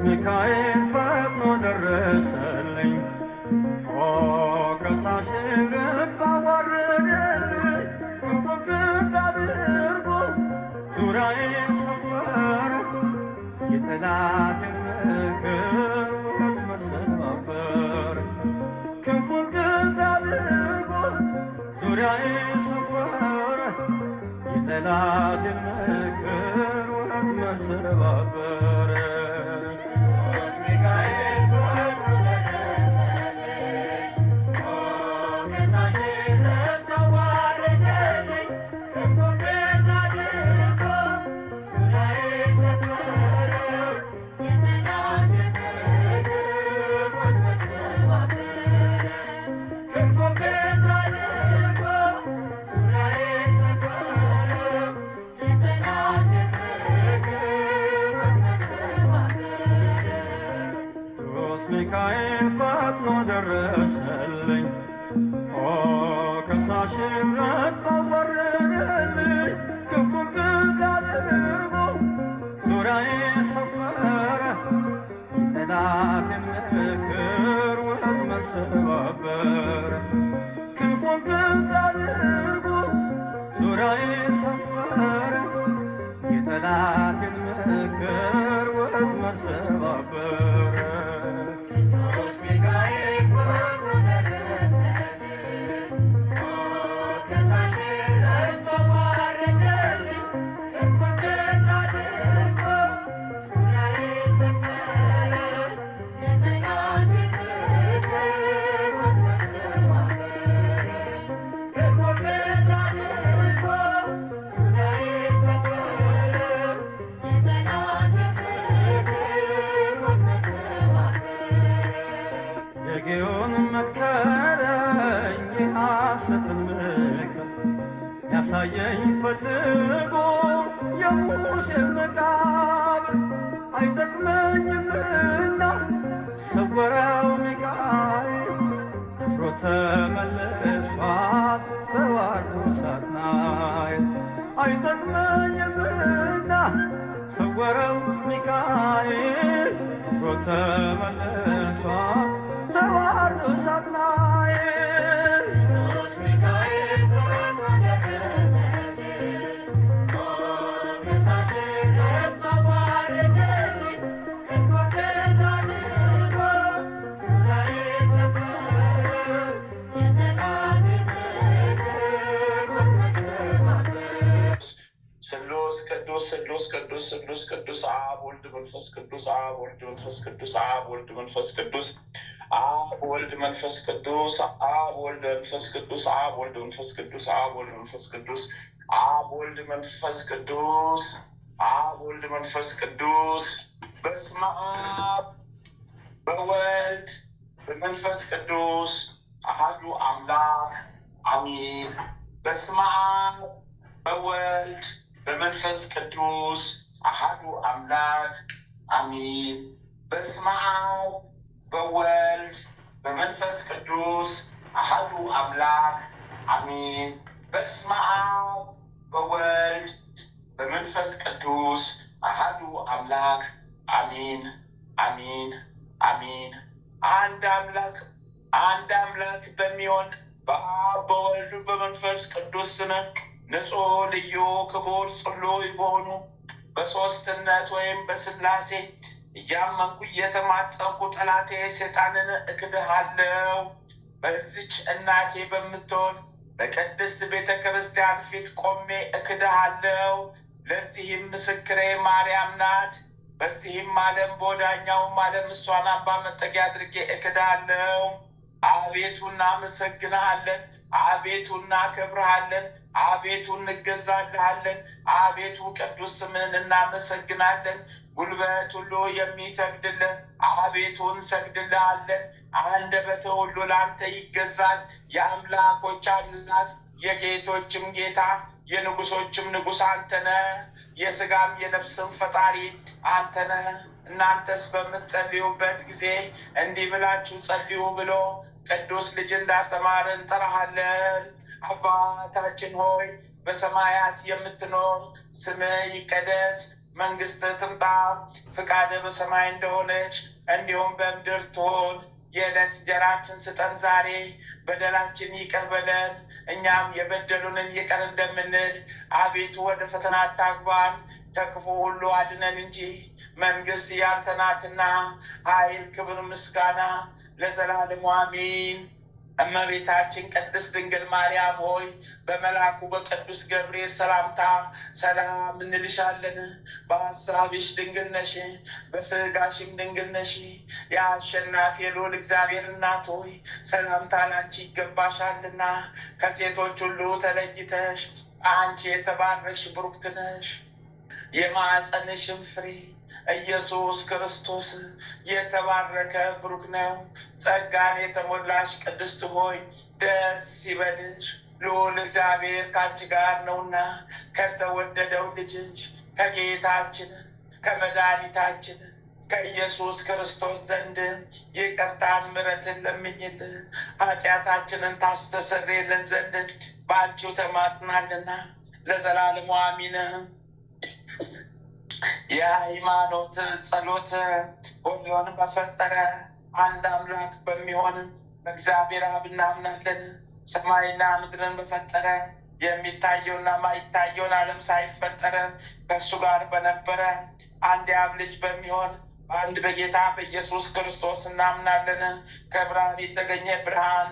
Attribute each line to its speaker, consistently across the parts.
Speaker 1: ሚካኤል ፈጥኖ ደረሰልኝ። ኦ ከሳሽ ልብ አዋረደልኝ። ክንፉን ክንፍ አድርጎ ዙሪያዬን ሰፈረ። የጠላቴን ምክር ወጥመድ ሰባበረ። ክንፉን ክንፍ አድርጎ ዙሪያዬን ሰፈረ። የጠላቴን ምክር ወጥመድ ሰባበረ። ሚካኤል ፈጥኖ ደረሰልኝ። ኦ ከሳሽ ልብ አዋረደልኝ። ክንፉን ክንፍ አድርጎ ዙሪያዬን ሰፈረ። የጠላቴን ምክር ወጥመድ ሰባበረ። ክንፉን ክንፍ አድርጎ ዙሪያዬን ሰፈረ። የጠላቴን ምክር ወጥመድ ሰባበረ። የጌዮን መከረኝ የሐሰትን ምክር ያሳየኝ ፈልጎ የሙሴን መቃብር አይጠቅመኝምና ሰወረው ሚካኤል ደፍሮ ተመልሷል ተዋርዶ ሳጥናኤል አይጠቅመኝምና ሰወረው ሚካኤል ደፍሮ ተመልሷል ተዋርዶ ሳጥናኤል። ሚካኤል ፈጥኖ ደረሰልኝ። ኦ ከሳሽ ልብ አዋረደልኝ። ክንፉን ክንፍ አድርጎ ዙሪያዬን ሰፈረ። የጠላቴን ምክር ወጥመድ ሰባበረ።
Speaker 2: ስሉስ ቅዱስ ስሉስ ቅዱስ ስሉስ ቅዱስ አብ ወልድ መንፈስ ቅዱስ አብ ወልድ መንፈስ ቅዱስ አብ ወልድ መንፈስ ቅዱስ አብ ወልድ መንፈስ ቅዱስ አብ ወልድ መንፈስ ቅዱስ አብ ወልድ መንፈስ ቅዱስ አብ ወልድ መንፈስ ቅዱስ አብ ወልድ መንፈስ ቅዱስ አብ ወልድ መንፈስ ቅዱስ በስመ አብ በወልድ በመንፈስ ቅዱስ አሐዱ አምላክ አሜን። በስመ አብ በወልድ በመንፈስ ቅዱስ አሐዱ አምላክ አሜን። በስመ አብ በወልድ በመንፈስ ቅዱስ አሐዱ አምላክ አሜን። በስመ አብ በወልድ በመንፈስ ቅዱስ አሐዱ አምላክ አሜን አሜን አሜን። አንድ አምላክ በሚሆን በአብ በወልድ በመንፈስ ቅዱስ ስም ንጹሕ ልዩ ክቡር ጽሉይ በሆኑ በሦስትነት ወይም በሥላሴ እያመንኩ እየተማጸንኩ ጠላቴ ሰይጣንን እክድሃለሁ። በዚች እናቴ በምትሆን በቅድስት ቤተ ክርስቲያን ፊት ቆሜ እክድሃለሁ። ለዚህም ምስክሬ ማርያም ናት። በዚህም ዓለም በወዳኛውም ዓለም እሷን አምባ መጠጊያ አድርጌ እክድሃለሁ። አቤቱ እናመሰግንሃለን። አቤቱ እናከብርሃለን። አቤቱ እንገዛልሃለን። አቤቱ ቅዱስ ስምህን እናመሰግናለን። ጉልበት ሁሉ የሚሰግድልን አቤቱ እንሰግድልሃለን። አንደበት ሁሉ ለአንተ ይገዛል። የአምላኮች አምላክ የጌቶችም ጌታ የንጉሶችም ንጉሥ አንተ ነህ። የሥጋም የነፍስም ፈጣሪ አንተ ነህ። እናንተስ በምትጸልዩበት ጊዜ እንዲህ ብላችሁ ጸልዩ ብሎ ቅዱስ ልጅ እንዳስተማር እንጠራሃለን። አባታችን ሆይ በሰማያት የምትኖር ስምህ ይቀደስ፣ መንግስት ትምጣ፣ ፍቃድ በሰማይ እንደሆነች እንዲሁም በምድር ትሁን። የዕለት እንጀራችን ስጠን ዛሬ፣ በደላችን ይቅር በለን እኛም የበደሉንን ይቅር እንደምንል፣ አቤቱ ወደ ፈተና አታግባን ከክፉ ሁሉ አድነን እንጂ መንግስት ያንተ ናትና፣ ኃይል፣ ክብር፣ ምስጋና ለዘላለሙ አሜን። እመቤታችን ቅድስት ድንግል ማርያም ሆይ በመልአኩ በቅዱስ ገብርኤል ሰላምታ ሰላም እንልሻለን። በሐሳብሽ ድንግል ነሽ፣ በሥጋሽም ድንግል ነሽ። የአሸናፊ ልዑል እግዚአብሔር እናት ሆይ ሰላምታ ላንቺ ይገባሻልና፣ ከሴቶች ሁሉ ተለይተሽ አንቺ የተባረክሽ ብሩክት ነሽ። የማኅፀንሽም ፍሬ ኢየሱስ ክርስቶስ የተባረከ ብሩክ ነው። ጸጋን የተሞላሽ ቅድስት ሆይ ደስ ይበልሽ፣ ልዑል እግዚአብሔር ከአንቺ ጋር ነውና ከተወደደው ልጅሽ ከጌታችን ከመድኃኒታችን ከኢየሱስ ክርስቶስ ዘንድ ይቅርታን ምሕረትን ለምኝልን ኃጢአታችንን ታስተሰርይልን ዘንድ በአንቺው ተማጽናልና ለዘላለሙ አሚን። የሃይማኖት ጸሎት። ሁሉን በፈጠረ አንድ አምላክ በሚሆን በእግዚአብሔር አብ እናምናለን። ሰማይና ምድርን በፈጠረ የሚታየውና ማይታየውን ዓለም ሳይፈጠረ ከእሱ ጋር በነበረ አንድ የአብ ልጅ በሚሆን በአንድ በጌታ በኢየሱስ ክርስቶስ እናምናለን። ከብርሃን የተገኘ ብርሃን፣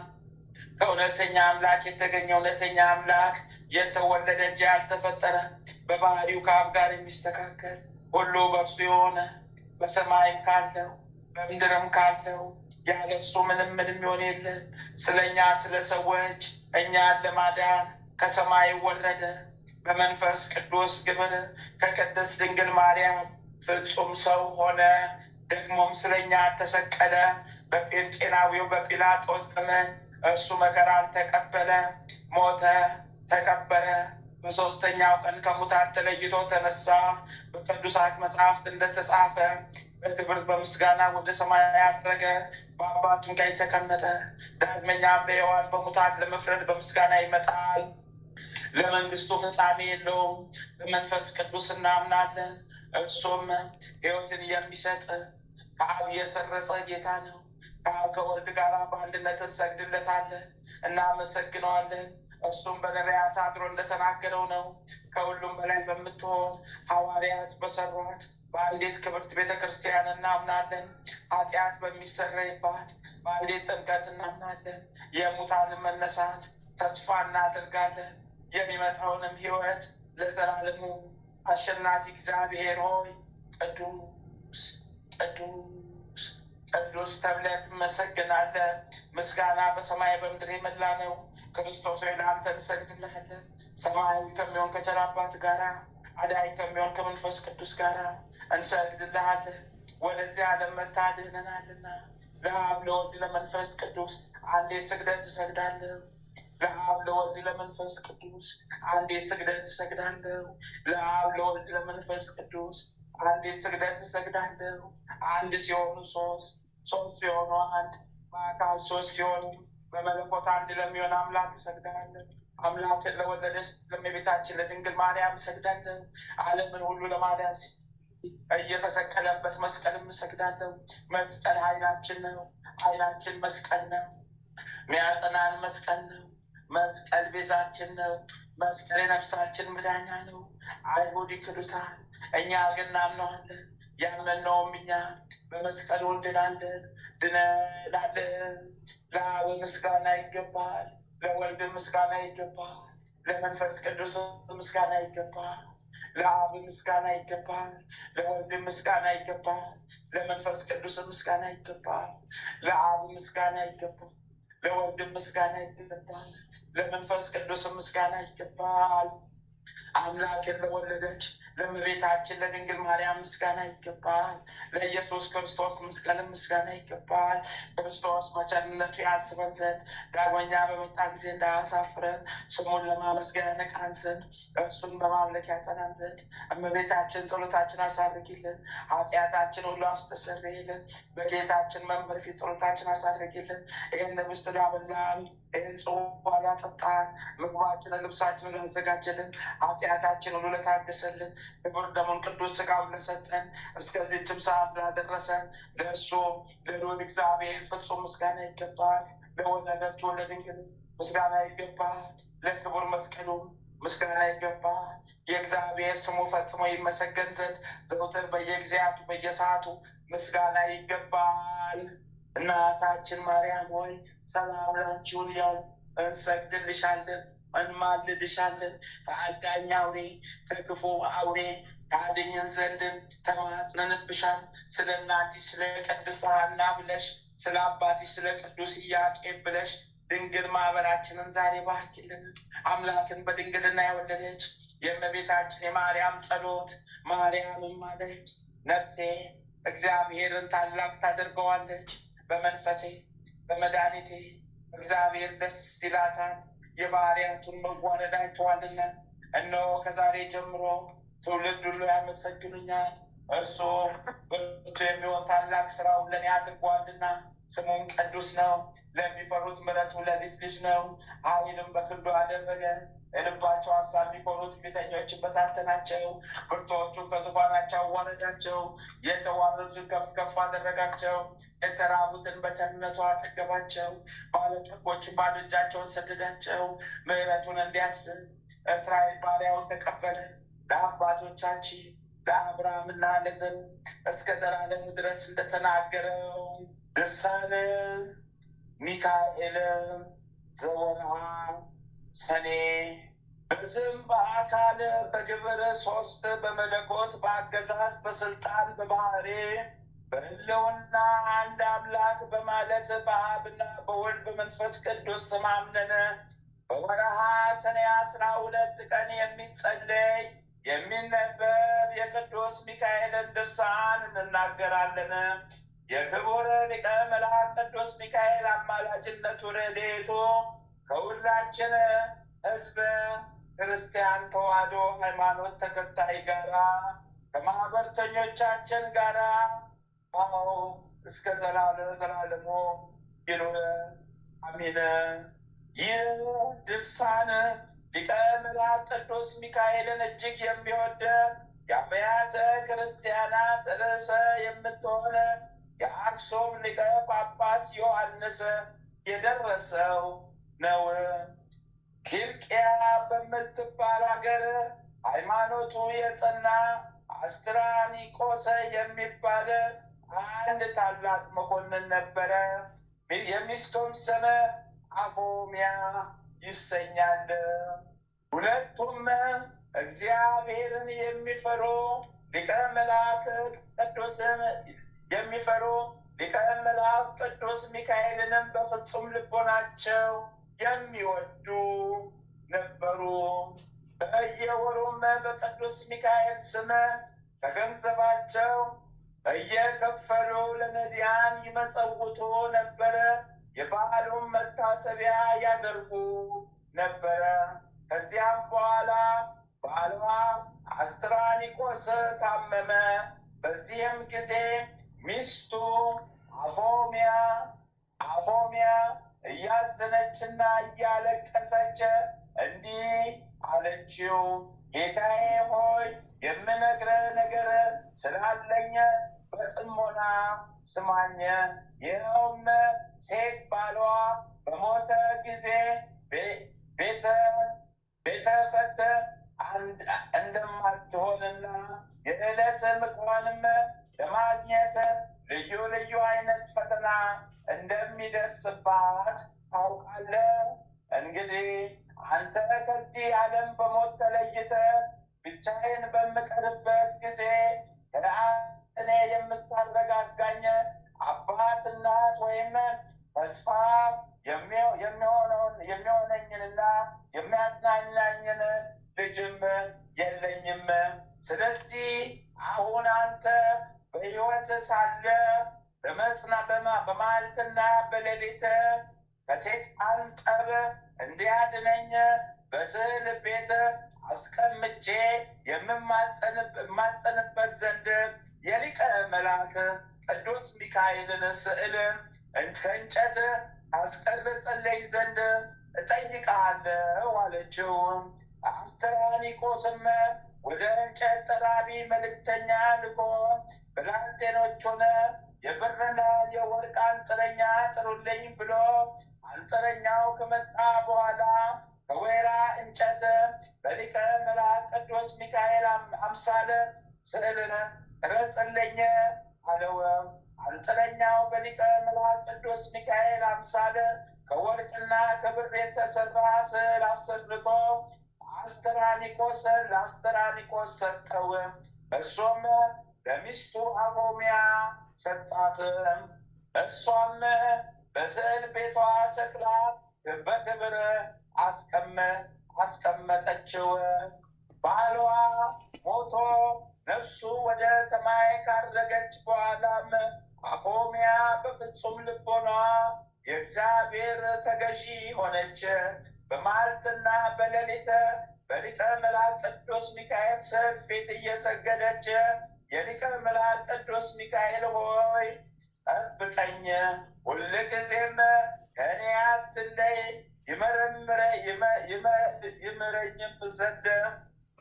Speaker 2: ከእውነተኛ አምላክ የተገኘ እውነተኛ አምላክ፣ የተወለደ እንጂ ያልተፈጠረ፣ በባህሪው ከአብ ጋር የሚስተካከል ሁሉ በእርሱ የሆነ፣ በሰማይም ካለው በምድርም ካለው ያለ እሱ ምንም ይሆን የለም። ስለኛ ስለ ሰዎች እኛን ለማዳን ከሰማይ ወረደ። በመንፈስ ቅዱስ ግብር ከቅድስት ድንግል ማርያም ፍጹም ሰው ሆነ። ደግሞም ስለኛ ተሰቀለ። በጴንጤናዊው በጲላጦስ ዘመን እሱ መከራን ተቀበለ፣ ሞተ፣ ተቀበረ። በሦስተኛው ቀን ከሙታን ተለይቶ ተነሳ። በቅዱሳት መጽሐፍት እንደተጻፈ በክብር በምስጋና ወደ ሰማይ ያረገ፣ በአባቱም ቀኝ ተቀመጠ። ዳግመኛም በሕያዋን በሙታን ለመፍረድ በምስጋና ይመጣል። ለመንግስቱ ፍጻሜ የለውም። በመንፈስ ቅዱስ እናምናለን። እርሱም ሕይወትን የሚሰጥ ከአብ የሰረጸ ጌታ ነው። ከአብ ከወልድ ጋር በአንድነት እንሰግድለታለን፣ እናመሰግነዋለን። እርሱም በነቢያት አድሮ እንደተናገረው ነው። ከሁሉም በላይ በምትሆን ሐዋርያት በሰሯት በአንዲት ክብርት ቤተ ክርስቲያን እናምናለን። ኃጢአት በሚሰረይባት በአንዲት ጥምቀት እናምናለን። የሙታንን መነሳት ተስፋ እናደርጋለን። የሚመጣውንም ሕይወት ለዘላለሙ አሸናፊ እግዚአብሔር ሆይ ቅዱስ ቅዱስ ቅዱስ ተብለህ ትመሰግናለህ። ምስጋና በሰማይ በምድር የመላ ነው። ክርስቶስ ሆይ ለአንተ እንሰግድልሃለን። ሰማያዊ ከሚሆን ከቸር አባት ጋራ አዳኝ ከሚሆን ከመንፈስ ቅዱስ ጋራ እንሰግድልሃለን። ወደዚህ ዓለም መጥተህ አድነናልና ለአብ ለወልድ ለመንፈስ ቅዱስ አንዴ ስግደት እሰግዳለሁ። ለአብ ለወልድ ለመንፈስ ቅዱስ አንዴ ስግደት እሰግዳለሁ። ለአብ ለወልድ ለመንፈስ ቅዱስ አንዴ ስግደት እሰግዳለሁ። አንድ ሲሆኑ ሶስት፣ ሶስት ሲሆኑ አንድ፣ በአካል ሶስት ሲሆኑ በመለኮት አንድ ለሚሆን አምላክ እሰግዳለሁ። አምላክን ለወለደች ለእመቤታችን ለድንግል ማርያም እሰግዳለሁ። ዓለምን ሁሉ ለማዳን እየተሰቀለበት መስቀልም እሰግዳለሁ። መስቀል ኃይላችን ነው። ኃይላችን መስቀል ነው። ሚያጸናን መስቀል ነው። መስቀል ቤዛችን ነው። መስቀል የነፍሳችን መዳኛ ነው። አይሁድ ይክዱታል፣ እኛ ግን እናምነዋለን። ያመንነውም እኛ በመስቀሉ እንድናለን፣ ድነናለን። ለአብ ምስጋና ይገባል፣ ለወልድ ምስጋና ይገባል፣ ለመንፈስ ቅዱስ ምስጋና ይገባል። ለአብ ምስጋና ይገባል፣ ለወልድ ምስጋና ይገባል፣ ለመንፈስ ቅዱስ ምስጋና ይገባል። ለአብ ምስጋና ይገባል፣ ለወልድ ምስጋና ይገባል፣ ለመንፈስ ቅዱስ ምስጋና ይገባል። አምላክን ለወለደች ለእመቤታችን ለድንግል ማርያም ምስጋና ይገባል። ለኢየሱስ ክርስቶስ መስቀልም ምስጋና ይገባል። ክርስቶስ በቸርነቱ ያስበን ዘንድ ዳግመኛ በመጣ ጊዜ እንዳያሳፍረን ስሙን ለማመስገን ያነቃን ዘንድ እርሱን በማምለክ ያጸናን ዘንድ እመቤታችን ጸሎታችን አሳርጊልን፣ ኃጢአታችን ሁሉ አስተሰርይልን። በጌታችን መንበር ፊት ጸሎታችን አሳርጊልን። ይህን ውስጥ ላበላን ይህን ጽዋ ያጠጣን፣ ምግባችንን ልብሳችንን ያዘጋጀልን፣ ኃጢአታችን ሁሉ ለታገሰልን፣ ክቡር ደሙን ቅዱስ ሥጋውን ለሰጠን፣ እስከዚህችም ሰዓት ላደረሰን ለእሱ ለልዑል እግዚአብሔር ፍጹም ምስጋና ይገባል። ለወለደችው ለድንግል ምስጋና ይገባል። ለክቡር መስቀሉ ምስጋና ይገባል። የእግዚአብሔር ስሙ ፈጽሞ ይመሰገን ዘንድ ዘውትር በየጊዜያቱ በየሰዓቱ ምስጋና ይገባል። እናታችን ማርያም ሆይ ሰላም ላንቺ ይሁን እያልን እንሰግድልሻለን፣ እንማልድሻለን። ከአዳኝ አውሬ ከክፉ አውሬ ታድኝን ዘንድ ተማጽነንብሻል። ስለ እናትሽ ስለ ቅድስት ሐና ብለሽ፣ ስለ አባትሽ ስለ ቅዱስ ኢያቄም ብለሽ ድንግል ማህበራችንን ዛሬ ባርኪልን። አምላክን በድንግልና የወለደች የእመቤታችን የማርያም ጸሎት ማርያምም አለች፣ ነፍሴ እግዚአብሔርን ታላቅ ታደርገዋለች፣ በመንፈሴ በመድኃኒቴ እግዚአብሔር ደስ ይላታል፣ የባሪያቱን መዋረድ አይተዋልና። እነሆ ከዛሬ ጀምሮ ትውልድ ሁሉ ያመሰግኑኛል፣ እርሱ ብርቱ የሚሆን ታላቅ ስራውን ለእኔ አድርጓልና። ስሙም ቅዱስ ነው፣ ለሚፈሩት ምሕረቱ ለልጅ ልጅ ነው። ኃይልም በክንዱ አደረገ። የልባቸው ሀሳብ የሚፈሩት ፊተኞችን በታተናቸው፣ ብርቱዎቹን ከዙፋናቸው አዋረዳቸው። የተዋረዱትን ከፍ ከፍ አደረጋቸው፣ የተራቡትን በቸርነቱ አጠገባቸው። ባለጠጎችን ባዶ እጃቸውን ሰደዳቸው። ምሕረቱን እንዲያስብ እስራኤል ባሪያውን ተቀበለ። ለአባቶቻችን ለአብርሃምና ለዘሩ እስከ ዘላለም ድረስ እንደተናገረው ድርሳነ ሚካኤል ዘወርኃ ሰኔ። በስም በአካል በግብር ሶስት፣ በመለኮት በአገዛዝ በስልጣን በባህሪ በሕልውና አንድ አምላክ በማለት በአብና በወልድ በመንፈስ ቅዱስ ስም አምነን በወርኃ ሰኔ 12 ቀን የሚጸለይ የሚነበብ የቅዱስ ሚካኤልን ድርሳን እንናገራለን። የክቡር ሊቀ መላእክት ቅዱስ ሚካኤል አማላጅነቱ ረድኤቱ ከሁላችን ሕዝበ ክርስቲያን ተዋሕዶ ሃይማኖት ተከታይ ጋራ ከማህበርተኞቻችን ጋራ እስከ ዘላለሙ ይኑር አሜን። ይህ ድርሳን ሊቀ መላእክት ቅዱስ ሚካኤልን እጅግ የሚወድ የአብያተ ክርስቲያናት ርዕሰ የምትሆን የአክሱም ሊቀ ጳጳስ ዮሐንስ የደረሰው ነው። ኪልቅያ በምትባል ሀገር ሃይማኖቱ የጸና አስትራኒቆስ የሚባል አንድ ታላቅ መኮንን ነበረ። የሚስቱም ስም አፎሚያ ይሰኛል። ሁለቱም እግዚአብሔርን የሚፈሩ ሊቀ መላእክት ቅዱስን የሚፈሩ ሊቀ መላእክት ቅዱስ ሚካኤልንም በፍጹም ልቦናቸው የሚወዱ ነበሩ። በየወሩም በቅዱስ ሚካኤል ስም ከገንዘባቸው እየከፈሉ ለነዳያን ይመጸውቱ ነበረ። የበዓሉን መታሰቢያ ያደርጉ ነበረ። ከዚያም በኋላ ባሏ አስትራኒቆስ ታመመ። በዚህም ጊዜ ሚስቱ አፎሚያ እያዘነችና እያለቀሰች እንዲህ አለችው፣ ጌታዬ ሆይ የምነግርህ ነገር ስላለኝ በጥሞና ስማኝ። ይኸውም ሴት ባሏ በሞተ ጊዜ ቤተፈት እንደማትሆንና የዕለት ምግቧንም ለማግኘት ልዩ ልዩ አይነት ፈተና እንደሚደርስባት ታውቃለህ። እንግዲህ አንተ ከዚህ ዓለም በሞት ተለይተህ ብቻዬን በምቀርበት ጊዜ እኔ የምታረጋጋኝ አባት፣ እናት ወይም ተስፋ የሚሆነኝንና የሚያጽናናኝን ልጅም የለኝም። ስለዚህ አሁን አንተ በሕይወት ሳለ በመዓልትና በሌሊት ከሰይጣን ጠብ እንዲያድነኝ በስዕል ቤት አስቀምጬ የምማጸንበት ዘንድ የሊቀ መላእክት ቅዱስ ሚካኤልን ስዕል ከእንጨት አስቀርጽልኝ ዘንድ እጠይቅሃለሁ አለችው። አስተራኒቆስም ወደ እንጨት ጠራቢ መልእክተኛ ልኮ ብላቴኖቹን የብርና የወርቅ አንጥረኛ ጥሩልኝ ብሎ አንጥረኛው ከመጣ በኋላ ከወይራ እንጨት በሊቀ መላእክት ቅዱስ ሚካኤል አምሳል ስዕልን ቅረጽልኝ አለው። አንጥረኛው በሊቀ መላእክት ቅዱስ ሚካኤል አምሳል ከወርቅና ከብር የተሰራ ስዕል አሰርቶ ለአስተራኒቆስ ሰጠው። እርሱም ለሚስቱ አፎሚያ ሰጣት። እርሷም በስዕል ቤቷ ሰቅላ በክብር አስቀመጠችው። ባሏ ሞቶ ነፍሱ ወደ ሰማይ ካረገች በኋላም አፎሚያ በፍጹም ልቦና የእግዚአብሔር ተገዢ ሆነች። በመዓልትና በሌሊት በሊቀ መላእክት ቅዱስ ሚካኤል ስዕል ፊት እየሰገደች የሊቀ መላእክት ቅዱስ ሚካኤል ሆይ ጠብቀኝ፣ ሁልጊዜም ከእኔ አትለይ፣ ይምረኝም ዘንድ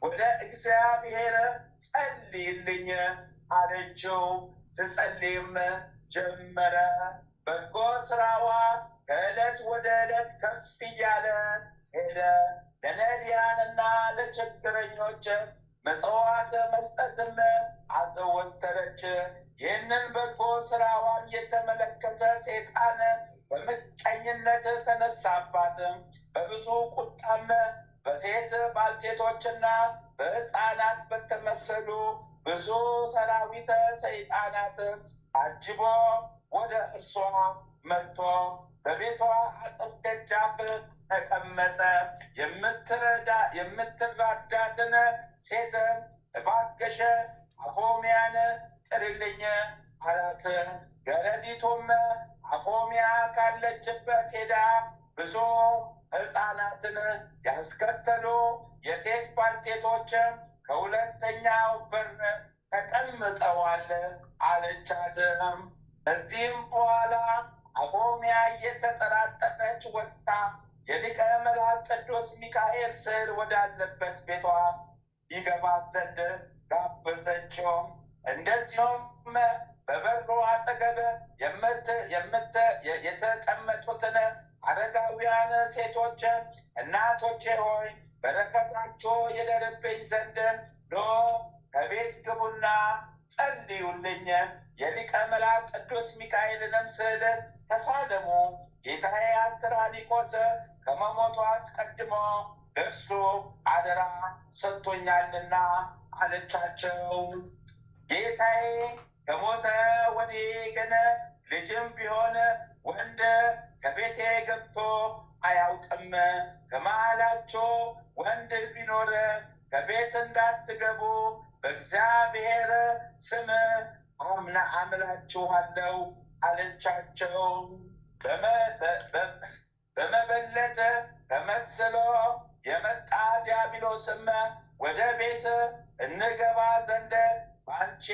Speaker 2: ወደ እግዚአብሔር ጸልይልኝ አለችው። ትጸልይም ጀመረ። በጎ ስራዋ ከዕለት ወደ ዕለት ከፍ እያለ ሄደ። ለነዳያንና ለችግረኞች ምጽዋት መስጠትም አዘወተረች። ይህንን በጎ ስራዋን የተመለከተ ሰይጣን በምቀኝነት ተነሳባት። በብዙ ቁጣም በሴት ባልቴቶችና በሕፃናት በተመሰሉ ብዙ ሰራዊተ ሰይጣናት አጅቦ ወደ እርሷ መጥቶ በቤቷ አጥር ደጃፍ ተቀመጠ። የምትራዳትን ሴት እባክሽ አፎሚያን ጥሪልኝ አላት። ገረዲቱም አፎሚያ ካለችበት ሄዳ ብዙ ሕፃናትን ያስከተሉ የሴት ባልቴቶች ከሁለተኛው በር ተቀምጠዋል አለቻት። እዚህም በኋላ አፎሚያ እየተጠራጠረች ወጥታ የሊቀ መላእክት ቅዱስ ሚካኤል ስዕል ወዳለበት ቤቷ ይገባት ዘንድ ጋበዘችው። እንደዚሁም በበሩ አጠገብ የተቀመጡትን አረጋውያን ሴቶች እናቶቼ ሆይ በረከታቸው የደርብኝ ዘንድ ኖ ከቤት ግቡና ጸልዩልኝ፣ የሊቀ መላእክት ቅዱስ ሚካኤልንም ስዕል ተሳለሙ፣ ጌታዬ አስተራኒቆስ ከመሞቱ አስቀድሞ እርሱ አደራ ሰጥቶኛልና አለቻቸው። ጌታዬ ከሞተ ወዲህ ግን ልጅም ቢሆን ወንድ ከቤቴ ገብቶ አያውቅም። ከመሃላቸው ወንድ ቢኖር ከቤት እንዳትገቡ በእግዚአብሔር ስም አምላችኋለሁ አለቻቸው። በመበለት ተመስሎ የመጣ ዲያብሎስም ወደ ቤት እንገባ ዘንድ በአንቺ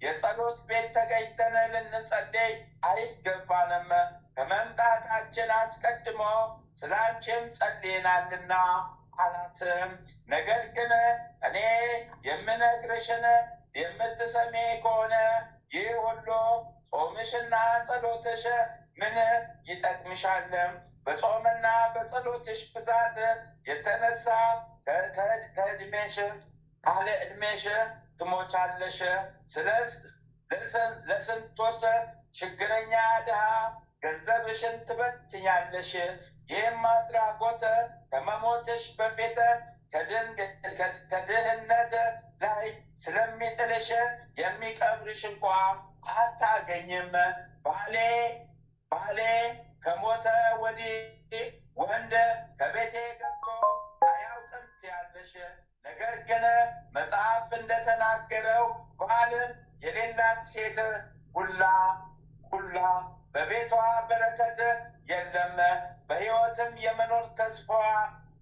Speaker 2: የጸሎት ቤት ተገኝተን ልንጸልይ አይገባንም፣ ከመምጣታችን አስቀድሞ ስለ አንቺም ጸልየናልና አላት። ነገር ግን እኔ የምነግርሽን የምትሰሚ ከሆነ ይህ ሁሉ ጾምሽና ጸሎትሽ ምን ይጠቅምሻል? በጾምና በጸሎትሽ ብዛት የተነሳ ካለ ዕድሜሽ ትሞቻለሽ። ለስንቶስ ችግረኛ ድሃ ገንዘብሽን ትበትኛለሽ። ይህም አድራጎት ከመሞትሽ በፊት ከድህነት ላይ ስለሚጥልሽ የሚቀብርሽ እንኳ አታገኝም። ባሌ ከሞተ ወዲህ ወንድ ከቤቴ ገብቶ አያውቅም ትያለሽ። ነገር ግን መጽሐፍ እንደተናገረው ባል የሌላት ሴት ሁላ በቤቷ በረከት የለም፣ በሕይወትም የመኖር ተስፋ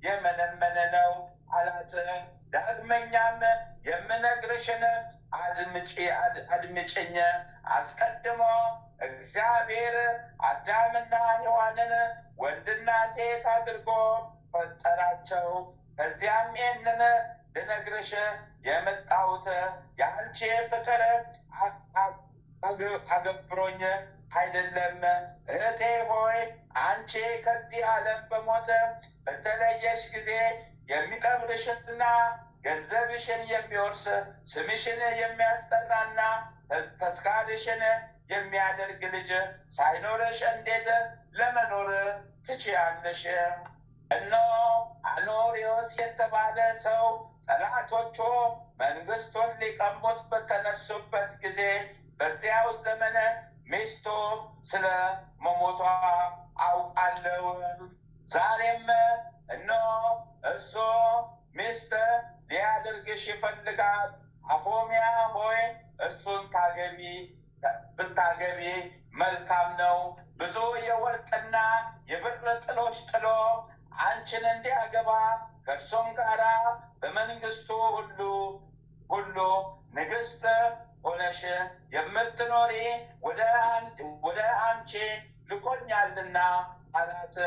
Speaker 2: የመነመነ ነው አላት። ዳግመኛም የምነግርሽን አድምጭኝ። አስቀድሞ እግዚአብሔር አዳምና ሔዋንን ወንድና ሴት አድርጎ ፈጠራቸው። ከዚያም ይህንን ልነግርሽ የመጣሁት የአንቺ ፍቅር አገብሮኝ አይደለም። እህቴ ሆይ አንቺ ከዚህ ዓለም በሞት በተለየሽ ጊዜ የሚቀብርሽና ገንዘብሽን የሚወርስ ስምሽን የሚያስጠራና ተስካርሽን የሚያደርግ ልጅ ሳይኖርሽ እንዴት ለመኖር ትችያለሽ? እነሆ አኖሪዎስ የተባለ ሰው ጠላቶቹ መንግስቱን ሊቀሙት በተነሱበት ጊዜ በዚያው ዘመን ሚስቱ ስለ መሞቷ አውቃለሁ። ዛሬም እነሆ እርሱ ሚስት ሊያደርግሽ ይፈልጋል። አፎሚያ ሆይ እርሱን ብታገቢ መልካም ነው። ብዙ የወርቅና የብር ጥሎሽ ጥሎ አንቺን እንዲያገባ ከእርሱም ጋራ በመንግስቱ ሁሉ ንግስት ሆነሽ የምትኖሪ ወደ አንቺ ልኮኛልና አላት።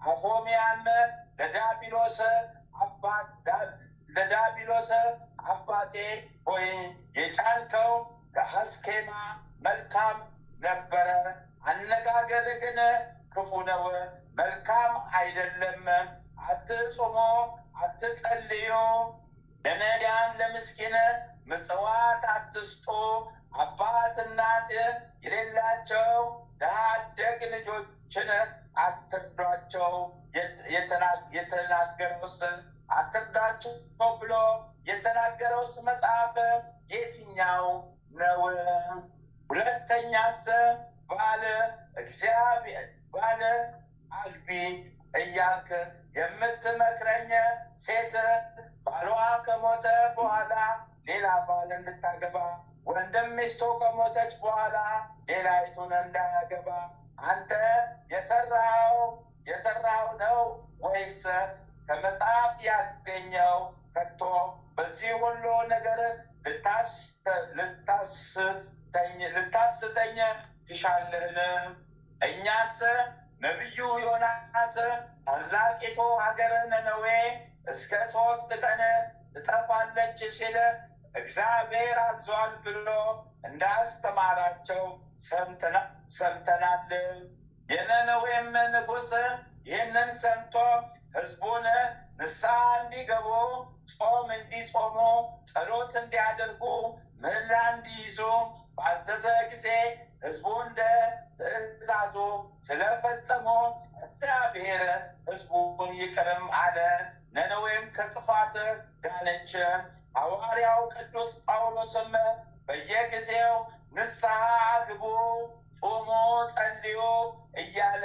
Speaker 2: አፎሚያም ለዳቢሎስ አባቴ ሆይ የጫንከው ከአስኬማ መልካም ነበረ፣ አነጋገር ግን ክፉ ነው፣ መልካም አይደለም። አትጾሙ፣ አትጸልዩ፣ ለነዳያን ለምስኪን ምጽዋት አትስጡ፣ አባት እናት የሌላቸው ድሀ አደግ ልጆችን አትርዷቸው። የተናገረውስ አትርዷቸው ብሎ የተናገረውስ መጽሐፍ የትኛው ነው? ሁለተኛስ ባል አግቢ እያልክ የምትመክረኝ ሴት ባሏ ከሞተ በኋላ ሌላ ባል እንድታገባ ወንድም ሚስቱ ከሞተች በኋላ ሌላይቱን እንዳያገባ አንተ የሰራው ነው ወይስ ከመጽሐፍ ያገኘው? ከቶ በዚህ ሁሉ ነገር ልታስተኝ ትሻለህን? እኛስ ነቢዩ ዮናስ ታላቂቱ ሀገር ነነዌ እስከ 3 ቀን ትጠፋለች ሲል እግዚአብሔር አዟል ብሎ እንዳስተማራቸው ሰምተናል። የነነዌም ንጉሥ ይህንን ሰምቶ ሕዝቡን ንስሐ እንዲገቡ፣ ጾም እንዲጾሙ፣ ጸሎት እንዲያደርጉ፣ ምህላ እንዲይዙ ባዘዘ ጊዜ ሕዝቡ እንደ ትእዛዙ ስለፈጸሙ እግዚአብሔር ሕዝቡን ይቅርም አለ። ነነዌም ከጥፋት ዳነች። ሐዋርያው ቅዱስ ጳውሎስም በየጊዜው ንስሐ ግቡ፣ ጾሙ፣ ጸልዩ እያለ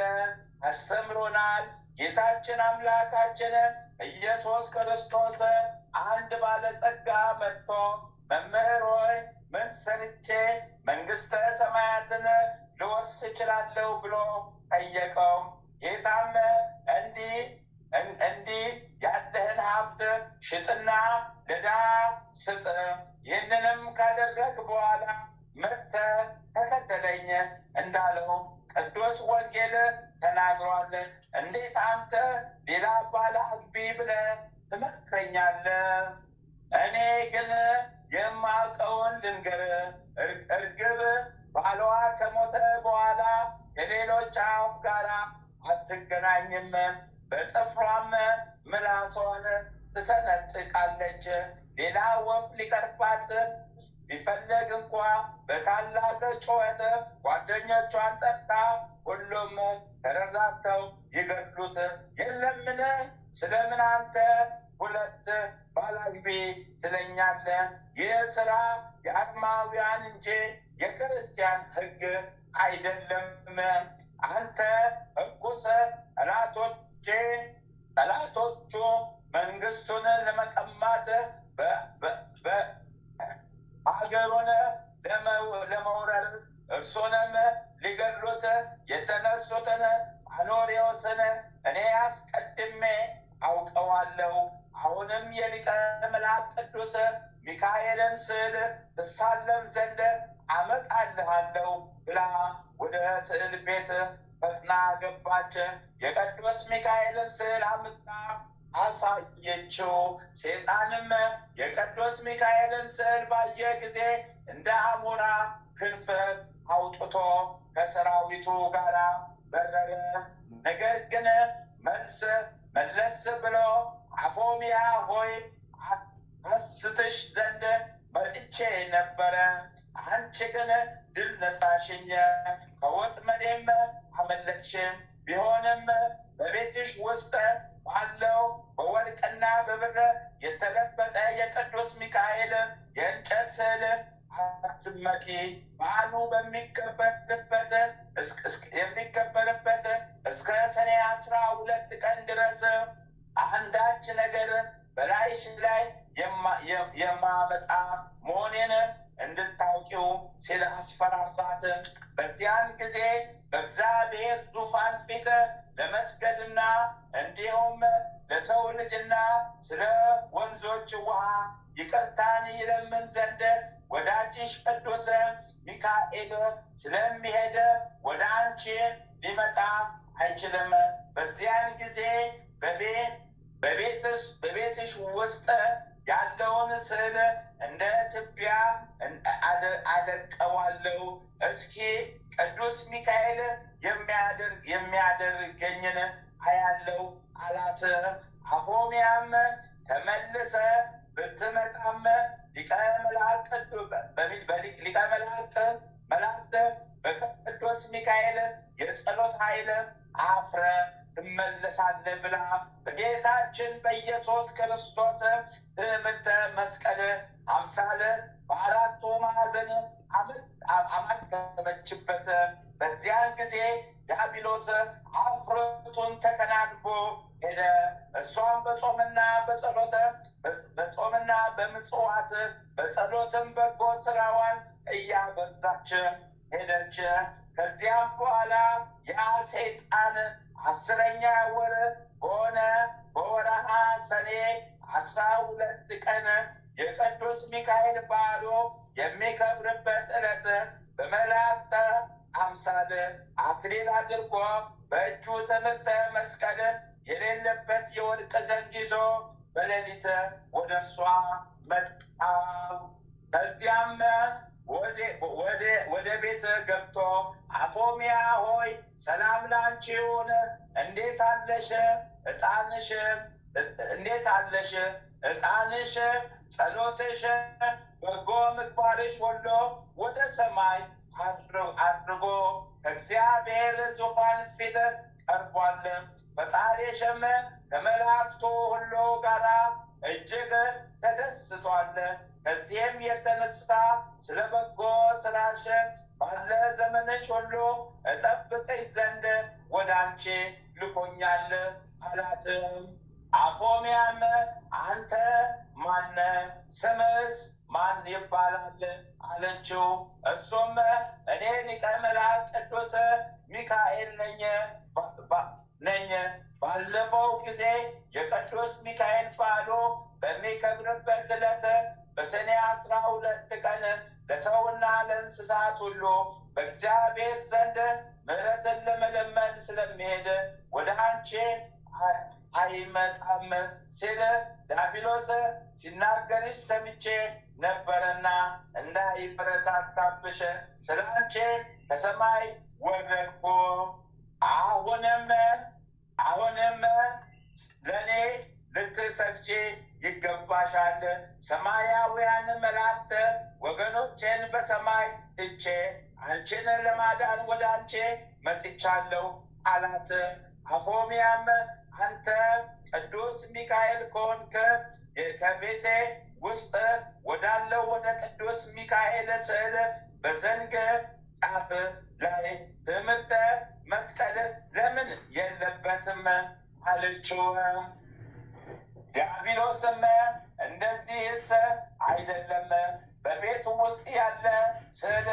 Speaker 2: አስተምሮናል። ጌታችን አምላካችን ኢየሱስ ክርስቶስ አንድ ባለጸጋ መጥቶ መምህር ሆይ ምን ሰርቼ መንግሥተ ሰማያትን ልወርስ እችላለሁ ብሎ ጠየቀው። ጌታም እንዲህ ያለህን ሀብት ሽጥና ለድሃ ስጥ፣ ይህንንም ካደረግ በኋላ መጥተህ ተከተለኝ እንዳለው ቅዱስ ወንጌል ተናግሯል። እንዴት አንተ ሌላ ባል አግቢ ብለህ ትመክረኛለህ? እኔ ግን የማውቀውን ልንገርህ። እርግብ ባሏ ከሞተ በኋላ ከሌሎች አፍ ጋር አትገናኝም፣ በጥፍሯም ምላሷን ትሰነጥቃለች። ሌላ ወፍ ሊቀርባት ቢፈለግ እንኳ በታላቅ ጩኸት ጓደኞቿን ጠርታ ሁሉም ተረዳድተው ይገድሉት የለምን? ስለምን አንተ 2 ባል አግቢ ትለኛለህ? ይህ ሥራ የአድማውያን እንጂ የክርስቲያን ሕግ አይደለም። አንተ እርኩስ ጠላቶቹ መንግስቱን ለመቀማት አገሩን ለመውረር እርሱንም ሊገድሉት የተነሱትን አኖሪዎስን እኔ አስቀድሜ አውቀዋለሁ። አሁንም የሊቀ መላእክት ቅዱስ ሚካኤልን ስዕል ትሳለም ዘንድ አመጣልሃለሁ ብላ ወደ ስዕል ቤት ፈጥና ገባች። የቅዱስ ሚካኤልን ስዕል አምጣ አሳየችው። ሰይጣንም የቅዱስ ሚካኤልን ስዕል ባየ ጊዜ እንደ አሞራ ክንፍ አውጥቶ ከሰራዊቱ ጋር በረረ። ነገር ግን መለስ ብሎ አፎሚያ ሆይ አስትሽ ዘንድ መጥቼ ነበረ፣ አንቺ ግን ድል ነሳሽኝ፣ ከወጥመዴም አመለጥሽ። ቢሆንም በቤትሽ ውስጥ ባለው በወርቅና በብር የተለበጠ የቅዱስ ሚካኤል የእንጨት ስዕል አትመኪ። በዓሉ የሚከበርበት እስከ ሰኔ 12 ቀን ድረስ አንዳች ነገር በላይሽ ላይ የማመጣ መሆኔን እንድታውቂው ሲል አስፈራራት። በዚያን ጊዜ በእግዚአብሔር ዙፋን ፊት ለመስገድና እንዲሁም ለሰው ልጅና ስለ ወንዞች ውሃ ይቅርታን ይለምን ዘንድ ወዳጅሽ ቅዱስ ሚካኤል ስለሚሄድ ወደ አንቺ ሊመጣ አይችልም። በዚያን ጊዜ በቤትሽ ውስጥ ያለውን ስዕል እንደ ትቢያ አደቀዋለሁ። እስኪ ቅዱስ ሚካኤል የሚያደርገኝን አያለው አላት። አፎሚያም ተመልሰ ብትመጣም ሊቀ መላእክት በቅዱስ ሚካኤል የጸሎት ኃይል አፍረ ትመለሳለህ ብላ በጌታችን በኢየሱስ ክርስቶስ ትምህርተ መስቀል አምሳል በአራቱ ማዕዘን አማተበችበት። በዚያን ጊዜ ዲያብሎስ አፍረቱን ተከናንቦ ሄደ። እሷም በጾምና በምጽዋት በጸሎትም በጎ ስራዋን እያበዛች ሄደች። ከዚያም በኋላ ያ ሰይጣን 10ኛ ወር በሆነ በወርሃ ሰኔ 12 ቀን የቅዱስ ሚካኤል በዓሉ የሚከብርበት ዕለት በመላእክት አምሳል አክሊል አድርጎ በእጁ ትምህርተ መስቀል የሌለበት የወርቅ ዘንግ ይዞ በሌሊት ወደ እሷ መጣ። ከዚያም ወደ ቤት ገብቶ አፎሚያ ሆይ ሰላም ላንቺ ይሁን፣ እንዴት አለሽ? ዕጣንሽ፣ ጸሎትሽ፣ በጎ ምግባርሽ ሁሉ ወደ ሰማይ አድርጎ ከእግዚአብሔር ዙፋን ፊት ቀርቧል። ፈጣሪሽም ከመላእክቱ ሁሉ ጋር እጅግ ተደስቷል። ከዚህም የተነሳ ስለ በጎ ስራሽ ባለ ዘመንሽ ሁሉ እጠብቅሽ ዘንድ ወደ አንቺ ልኮኛል አላት። አፎሚያም አንተ ማነ? ስምስ ማን ይባላል አለችው። እሱም እኔ ሊቀ መላእክት ቅዱስ ሚካኤል ነኝ። ባለፈው ጊዜ የቅዱስ ሚካኤል በዓሉ በሚከብርበት ዕለት በሰኔ 12 ቀን ለሰውና ለእንስሳት ሁሉ በእግዚአብሔር ዘንድ ምሕረትን ለመለመን ስለሚሄድ ወደ አንቺ አይመጣም ሲል ዲያብሎስ ሲናገርሽ ሰምቼ ነበርና እንዳይበረታታብሽ ስለ አንቺ ከሰማይ ወረድኩ። አሁንም ለእኔ ልትሰግጂ ይገባሻል። ሰማያውያን መላእክት ወገኖቼን በሰማይ ትቼ አንቺን ለማዳን ወደ አንቺ መጥቻለሁ አላት። አፎሚያም አንተ ቅዱስ ሚካኤል ከሆንክ ከቤቴ ውስጥ ወዳለው ወደ ቅዱስ ሚካኤል ስዕል በዘንግ ጫፍ ላይ ትምህርተ መስቀል ለምን የለበትም አለችው። ዲያብሎስም እንደዚህስ አይደለም፣ በቤቱ ውስጥ ያለ ስዕል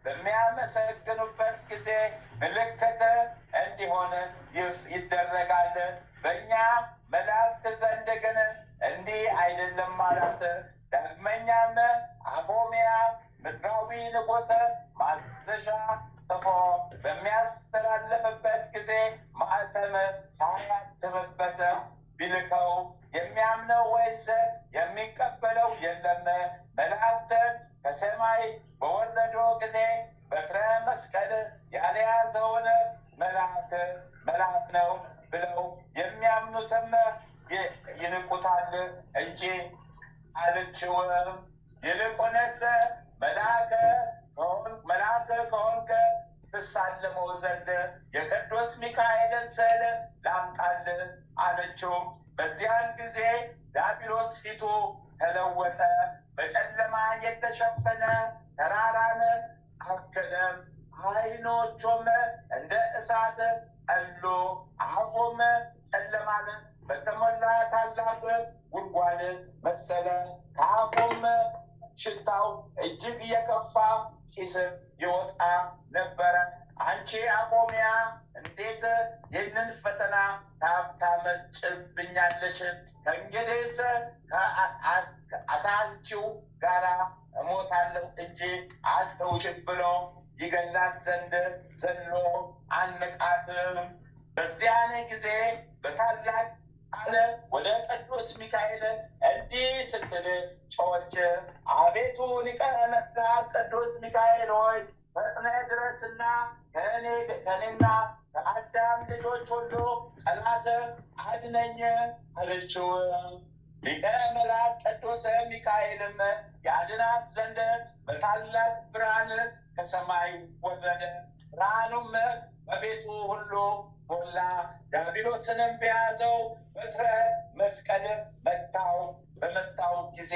Speaker 2: በሚያመሰግኑበት ጊዜ ምልክት እንዲሆን ይደረጋል። በእኛ መላእክት ዘንድ ግን እንዲህ አይደለም አላት። ዳግመኛም አፎምያ ምድራዊ ንጉሥ ማዘዣ ጽፎ በሚያስተላልፍበት ጊዜ ማኅተም ሳያትምበት ቢልከው የሚያምነው ወይስ የሚቀበለው የለም። መላእክት ከሰማይ በወረዱ ጊዜ በትረ መስቀል ያልያዘውን መልአክ ነው ብለው የሚያምኑትም ይንቁታል እንጂ አለችው። ይልቁንስ መልአክ ከሆንክ ትሳለመው ዘንድ የቅዱስ ሚካኤልን ስዕል ላምጣልህ አለችው። በዚያን ጊዜ ዲያብሎስ ፊቱ ተለወጠ፣ በጨለማ የተሸፈነ ተራራን አከለ። ዓይኖቹም እንደ እሳት ቀሉ፣ አፉም ጨለማን በተሞላ ታላቅ ጉድጓድ መሰለ። ከአፉም ሽታው እጅግ የከፋ ጢስ ይወጣ ነበረ። አንቺ አፎምያ እንዴት ይህንን ፈተና ታመጭብኛለሽ? ከእንግዲህስ ከአንቺው ጋራ እሞታለሁ እንጂ አልተውሽም ብሎ ይገላት ዘንድ ዘሎ አነቃትም። በዚያን ጊዜ በታላቅ ቃል ወደ ቅዱስ ሚካኤል እንዲህ ስትል ጮኸች። አቤቱ ሊቀ መላእክት ቅዱስ ሚካኤል ሆይ ፈጥነህ ድረስና ከእኔና ከአዳም ልጆች ሁሉ ጠላት አድነኝ አለችው። ሊቀ መላእክት ቅዱስ ሚካኤልም ያድናት ዘንድ በታላቅ ብርሃን ከሰማይ ወረደ። ብርሃኑም በቤቱ ሁሉ ሞላ። ዲያብሎስንም በያዘው በትረ መስቀል መታው። በመታው ጊዜ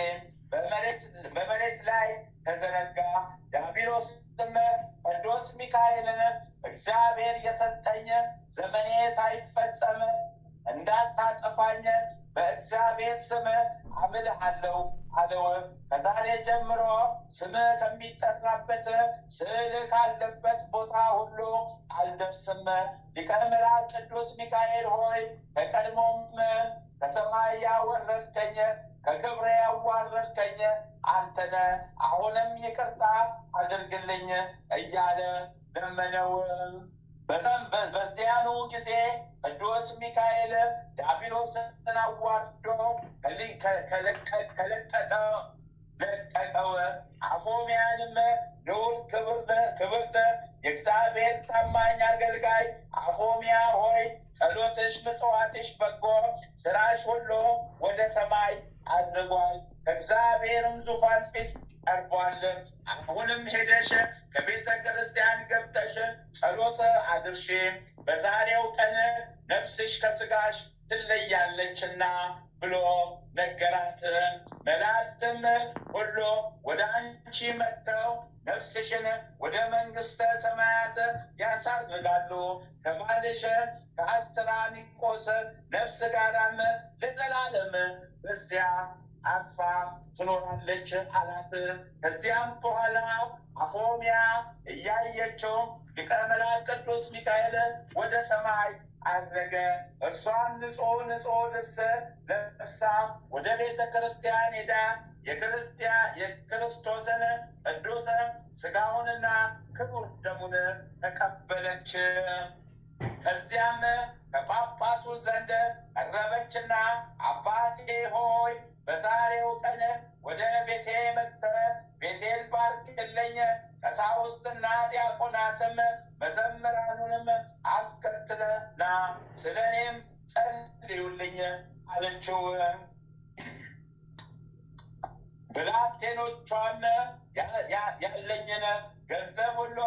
Speaker 2: በመሬት ላይ ተዘረጋ። ዲያብሎስም ቅዱስ ሚካኤልን እግዚአብሔር የሰጠኝ ዘመኔ ሳይፈጸም እንዳታጠፋኝ በእግዚአብሔር ስም አምልሃለሁ አለው። ከዛሬ ጀምሮ ስም ከሚጠራበት ስዕል ካለበት ቦታ ሁሉ አልደርስም። ሊቀ መላእክት ቅዱስ ሚካኤል ሆይ ከቀድሞም ከሰማይ ያወረድከኝ ከክብሬ ያዋረድከኝ አንተነ አሁንም ይቅርታ አድርግልኝ እያለ ለመነው። በዚያኑ ጊዜ ቅዱስ ሚካኤል ዲያብሎስን አዋርዶ ለቀቀው። አፎምያንም ንዑድ ክብርት የእግዚአብሔር ታማኝ አገልጋይ አፎምያ ሆይ ጸሎትሽ፣ ምጽዋትሽ፣ በጎ ስራሽ ሁሉ ወደ ሰማይ አድርጓል፣ ከእግዚአብሔርም ዙፋን ፊት ቀርቧል። አሁንም ሄደሽ ከቤተ ክርስቲያን ገብተሽ ጸሎት አድርሺ፣ በዛሬው ቀን ነፍስሽ ከስጋሽ ትለያለችና ብሎ ነገራት። መላእክትም ሁሉ ወደ አንቺ መጥተው ነፍስሽን ወደ መንግሥተ ሰማያት ያሳርጋሉ፣ ከባልሽ ከአስትራኒቆስ ነፍስ ጋራም ለዘላለም በዚያ አርፋ ትኖራለች አላት። ከዚያም በኋላ አፎምያ እያየችው ሊቀ መላእክት ቅዱስ ሚካኤል ወደ ሰማይ አረገ። እርሷም ንጹሕ ልብስ ለብሳ ወደ ቤተ ክርስቲያን ሄዳ የክርስቶስን ቅዱስ ሥጋውንና ክቡር ደሙን ተቀበለች። ከዚያም ከጳጳሱ ዘንድ ቀረበችና አባቴ ሆይ በዛሬው ቀን ወደ ቤቴ መጥተህ ቤቴን ባርክልኝ፣ ቀሳውስትና ዲያቆናትም መዘምራኑንም አስከትለና ስለ እኔም ጸልዩልኝ አለችው። ብላቴኖቿም ያለኝን ገንዘብ ሁሉ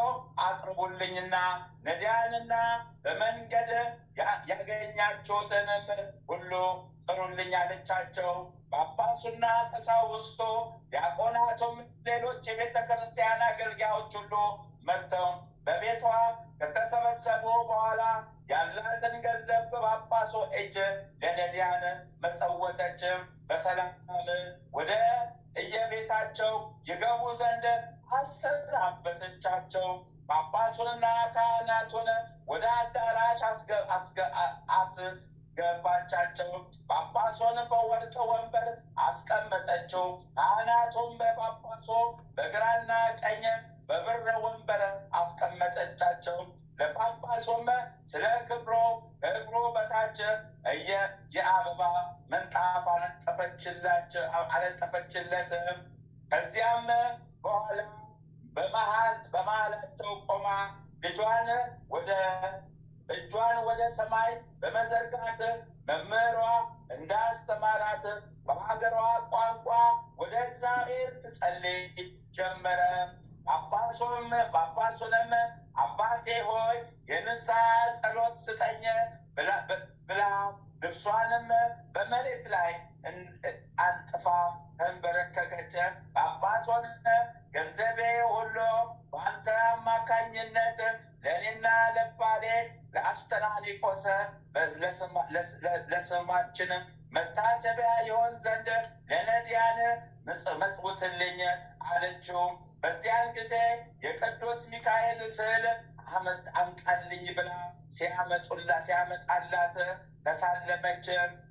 Speaker 2: አቅርቡልኝና ነዳያንና በመንገድ ያገኛችሁትንም ሁሉ ጥሩልኝ አለቻቸው። ጳጳሱና ቀሳውስቱ ዲያቆናቱም ሌሎች የቤተ ክርስቲያን አገልጋዮች ሁሉ መጥተው በቤቷ ከተሰበሰቡ በኋላ ያላትን ገንዘብ በጳጳሱ እጅ ለነዳያን መጸወተች። በሰላም ወደ እየቤታቸው ይገቡ ዘንድ አሰናበተቻቸው። ጳጳሱንና ካህናቱን ወደ አዳራሽ ገባቻቸው። ጳጳሱን በወርቅ ወንበር አስቀመጠችው። ካህናቱም በጳጳሱ በግራና ቀኝ በብር ወንበር አስቀመጠቻቸው። ለጳጳሱም ስለ ክብሩ ከእግሩ በታች የአበባ ምንጣፍ አነጠፈችለት። ከዚያም በኋላ በመሃላቸው ቆማ እጇን ወደ ሰማይ በመዘርጋት መምህሯ እንዳስተማራት በሀገሯ ቋንቋ ወደ እግዚአብሔር ትጸልይ ጀመረ። ጳጳሱንም አባቴ ሆይ የንስሐ ጸሎት ስጠኝ ብላ ልብሷንም በመሬት ላይ አንጥፋ ተንበረከከች። ጳጳሱን ገንዘቤ ሁሉ በአንተ አማካኝነት ለእኔና ለባሌ ለአስተራኒቆስ ለስማችን መታሰቢያ ይሆን ዘንድ ለነዳያን መጽውትልኝ አለችው። በዚያን ጊዜ የቅዱስ ሚካኤል ስዕል አምጣልኝ ብላ ሲያመጣላት ተሳለመች።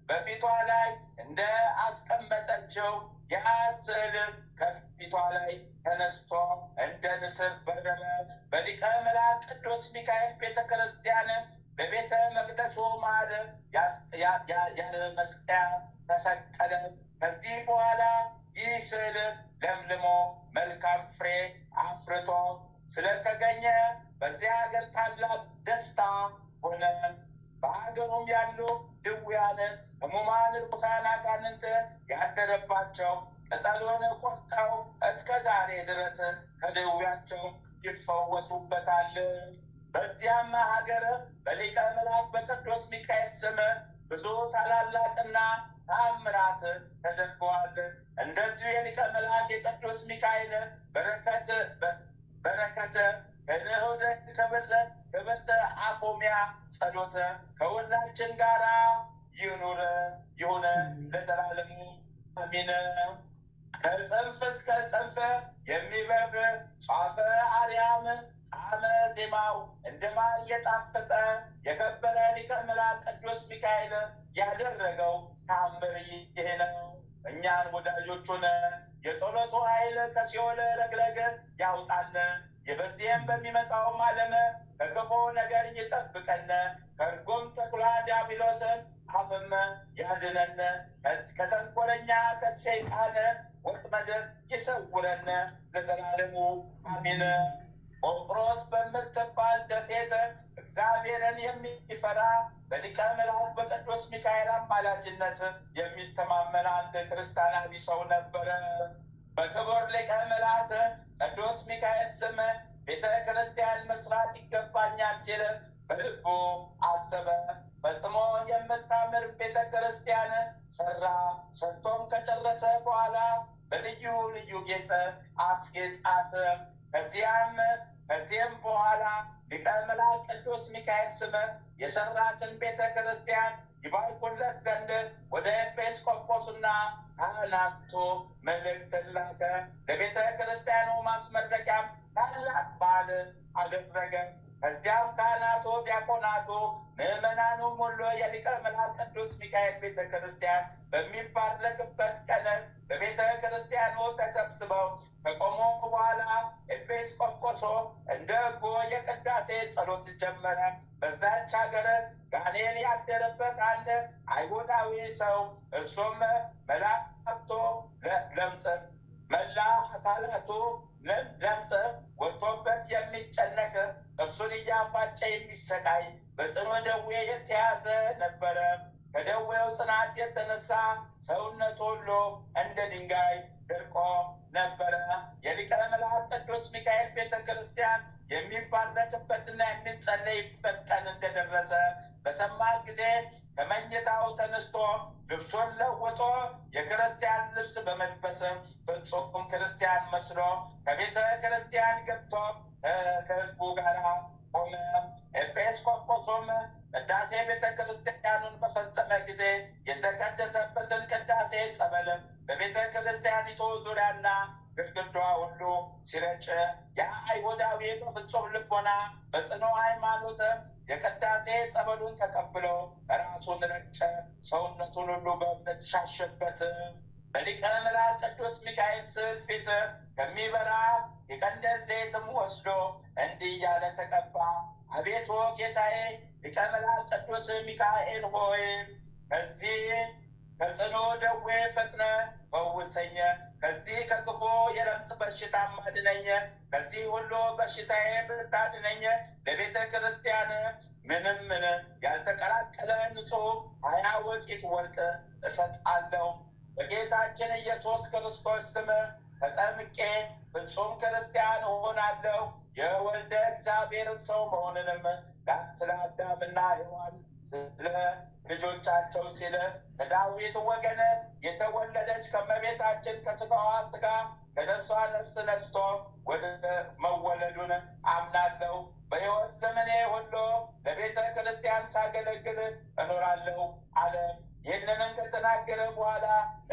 Speaker 2: በፊቷ ላይ እንደ አስቀመጠችው ያ ስዕል ከፊቷ ላይ ተነስቶ እንደ ንስር በረረ። በሊቀ መላእክት ቅዱስ ሚካኤል ቤተ ክርስቲያን በቤተ መቅደሱ መሃል ያለ መስቀያ ተሰቀለ። ከዚህ በኋላ ይህ ስዕል ለምልሞ መልካም ፍሬ አፍርቶ ስለተገኘ በዚያ ሀገር ታላቅ ደስታ ሆነ። በሀገሩም ያሉ ድውያን፣ ሕሙማን፣ ርኩሳን አጋንንት ያደረባቸው ቅጠሉን ቆርጠው እስከ ዛሬ ድረስ ከድውያቸው ይፈወሱበታል። በዚያም ሀገር በሊቀ መላእክት በቅዱስ ሚካኤል ስም ብዙ ታላላቅና ተአምራት ተደርገዋል። እንደዚሁ የሊቀ መላእክት የቅዱስ ሚካኤል በረከት ከንሁድ ክብርት አፎሚያ ጸሎት ከሁላችን ጋራ ይሁን ለዘላለሙ አሚን። ከጽንፍ እስከ ጽንፍ የሚበርር ጧፈ አርያም ጣዕመ ዜማው እንደ ማር የጣፈጠ የከበረ ሊቀ መላእክት ቅዱስ ሚካኤል ያደረገው ተአምር ይሄ ነው። እኛን ወዳጆቹን የጸሎቱ ኃይል ከሲኦል ረግረግ ያውጣን። በዚህም በሚመጣውም ዓለም ከክፉ ነገር ይጠብቀን። ከርጉም ተኩላ ዲያብሎስን አፍም ያድነን። ከተንኮለኛ ከሰይጣን ወጥመድ ይሰውረን ለዘላለሙ አሚን። ቆጵሮስ በምትባል ደሴት እግዚአብሔርን የሚፈራ በሊቀ መላእክት በቅዱስ ሚካኤል አማላጅነት የሚተማመን አንድ ክርስቲያናዊ ሰው ነበረ። በክቡር ሊቀ መላእክት ቅዱስ ሚካኤል ስም ቤተ ክርስቲያን መስራት ይገባኛል ሲል በልቡ አሰበ። ፈጽሞ የምታምር ቤተ ክርስቲያን ሰራ። ሰርቶም ከጨረሰ በኋላ በልዩ ልዩ ጌጥ አስጌጣት። ከዚህም በኋላ ሊቀ መላእክት ቅዱስ ሚካኤል ስም የሰራትን ቤተ ክርስቲያን ይባርኩለት ዘንድ ወደ ኤጲስቆጶስና ካህናቱ መልእክትን ላከ። ለቤተ ክርስቲያኑ ማስመረቂያም ታላቅ በዓል አደረገ። ከዚያም ካህናቱ፣ ዲያቆናቱ፣ ምዕመናኑም ሁሉ የሊቀ መላእክት ቅዱስ ሚካኤል ቤተ ክርስቲያን በሚባረክበት ቀን በቤተ ክርስቲያኑ ተሰብስበው ከቆሙ በኋላ ኤጲስቆጶሱ እንደ ሕጉ የቅዳሴ ጸሎት ጀመረ። በዛች ሀገር ጋኔን ያደረበት አንድ አይሁዳዊ ሰው እርሱም መላእክቱ ለምጽ መላ አካላቱ ለምጽ ወጥቶበት የሚጨነቅ እርሱን እያፋጨ የሚሰቃይ በጽኑ ደዌ የተያዘ ነበረ። ከደዌው ጽናት የተነሳ ሰውነቱ ሁሉ እንደ ድንጋይ ደርቆ ነበረ። የሊቀ መላእክት ቅዱስ ሚካኤል ቤተ ክርስቲያን የሚባረክበትና የሚጸለይበት ቀን እንደደረሰ በሰማ ጊዜ ከመኝታው ተነስቶ ልብሱን ለውጦ የክርስቲያን ልብስ በመልበስ ፍጹም ክርስቲያን መስሎ ከቤተ ክርስቲያን ገብቶ ከሕዝቡ ጋር ቆመ። ኤጲስቆጶሱም ቅዳሴ ቤተ ክርስቲያኑን በፈጸመ ጊዜ የተቀደሰበትን ቅዳሴ ጸበል በቤተ ክርስቲያኒቱ ዙሪያና ግድግዷ ሁሉ ሲረጭ የአይሁዳዊ በፍጹም ልቦና በጽኑ ሃይማኖት የቅዳሴ ጸበሉን ተቀብሎ ራሱን ረጨ፣ ሰውነቱን ሁሉ በእምነት ሻሸበት። በሊቀ መላእክት ቅዱስ ሚካኤል ስዕል ፊት ከሚበራ የቀንደል ዘይትም ወስዶ እንዲህ እያለ ተቀባ። አቤቱ ጌታዬ ሊቀ መላእክት ቅዱስ ሚካኤል ሆይ ከዚህ ከጽኑ ደዌ ፈጥነ ፈውሰኝ፣ ከዚህ ከክፉ የለምጽ በሽታ አድነኝ። ከዚህ ሁሉ በሽታዬ ብታድነኝ ለቤተ ክርስቲያን ምንም ያልተቀላቀለ ንጹሕ 20 ወቂት ወርቅ እሰጣለሁ። በጌታችን ኢየሱስ ክርስቶስ ስም ተጠምቄ ፍጹም ክርስቲያን እሆናለሁ። የወልደ እግዚአብሔርን ሰው መሆንንም ስለ አዳምና ሔዋን ስለ ልጆቻቸው ሲል ከዳዊት ወገን የተወለደች ከመቤታችን ከስጋዋ ስጋ ከነፍሷ ነፍስ ነስቶ ወደ መወለዱን አምናለሁ። በሕይወት ዘመኔ ሁሉ ለቤተ ክርስቲያን ሳገለግል እኖራለሁ አለ። ይህንንም ከተናገረ በኋላ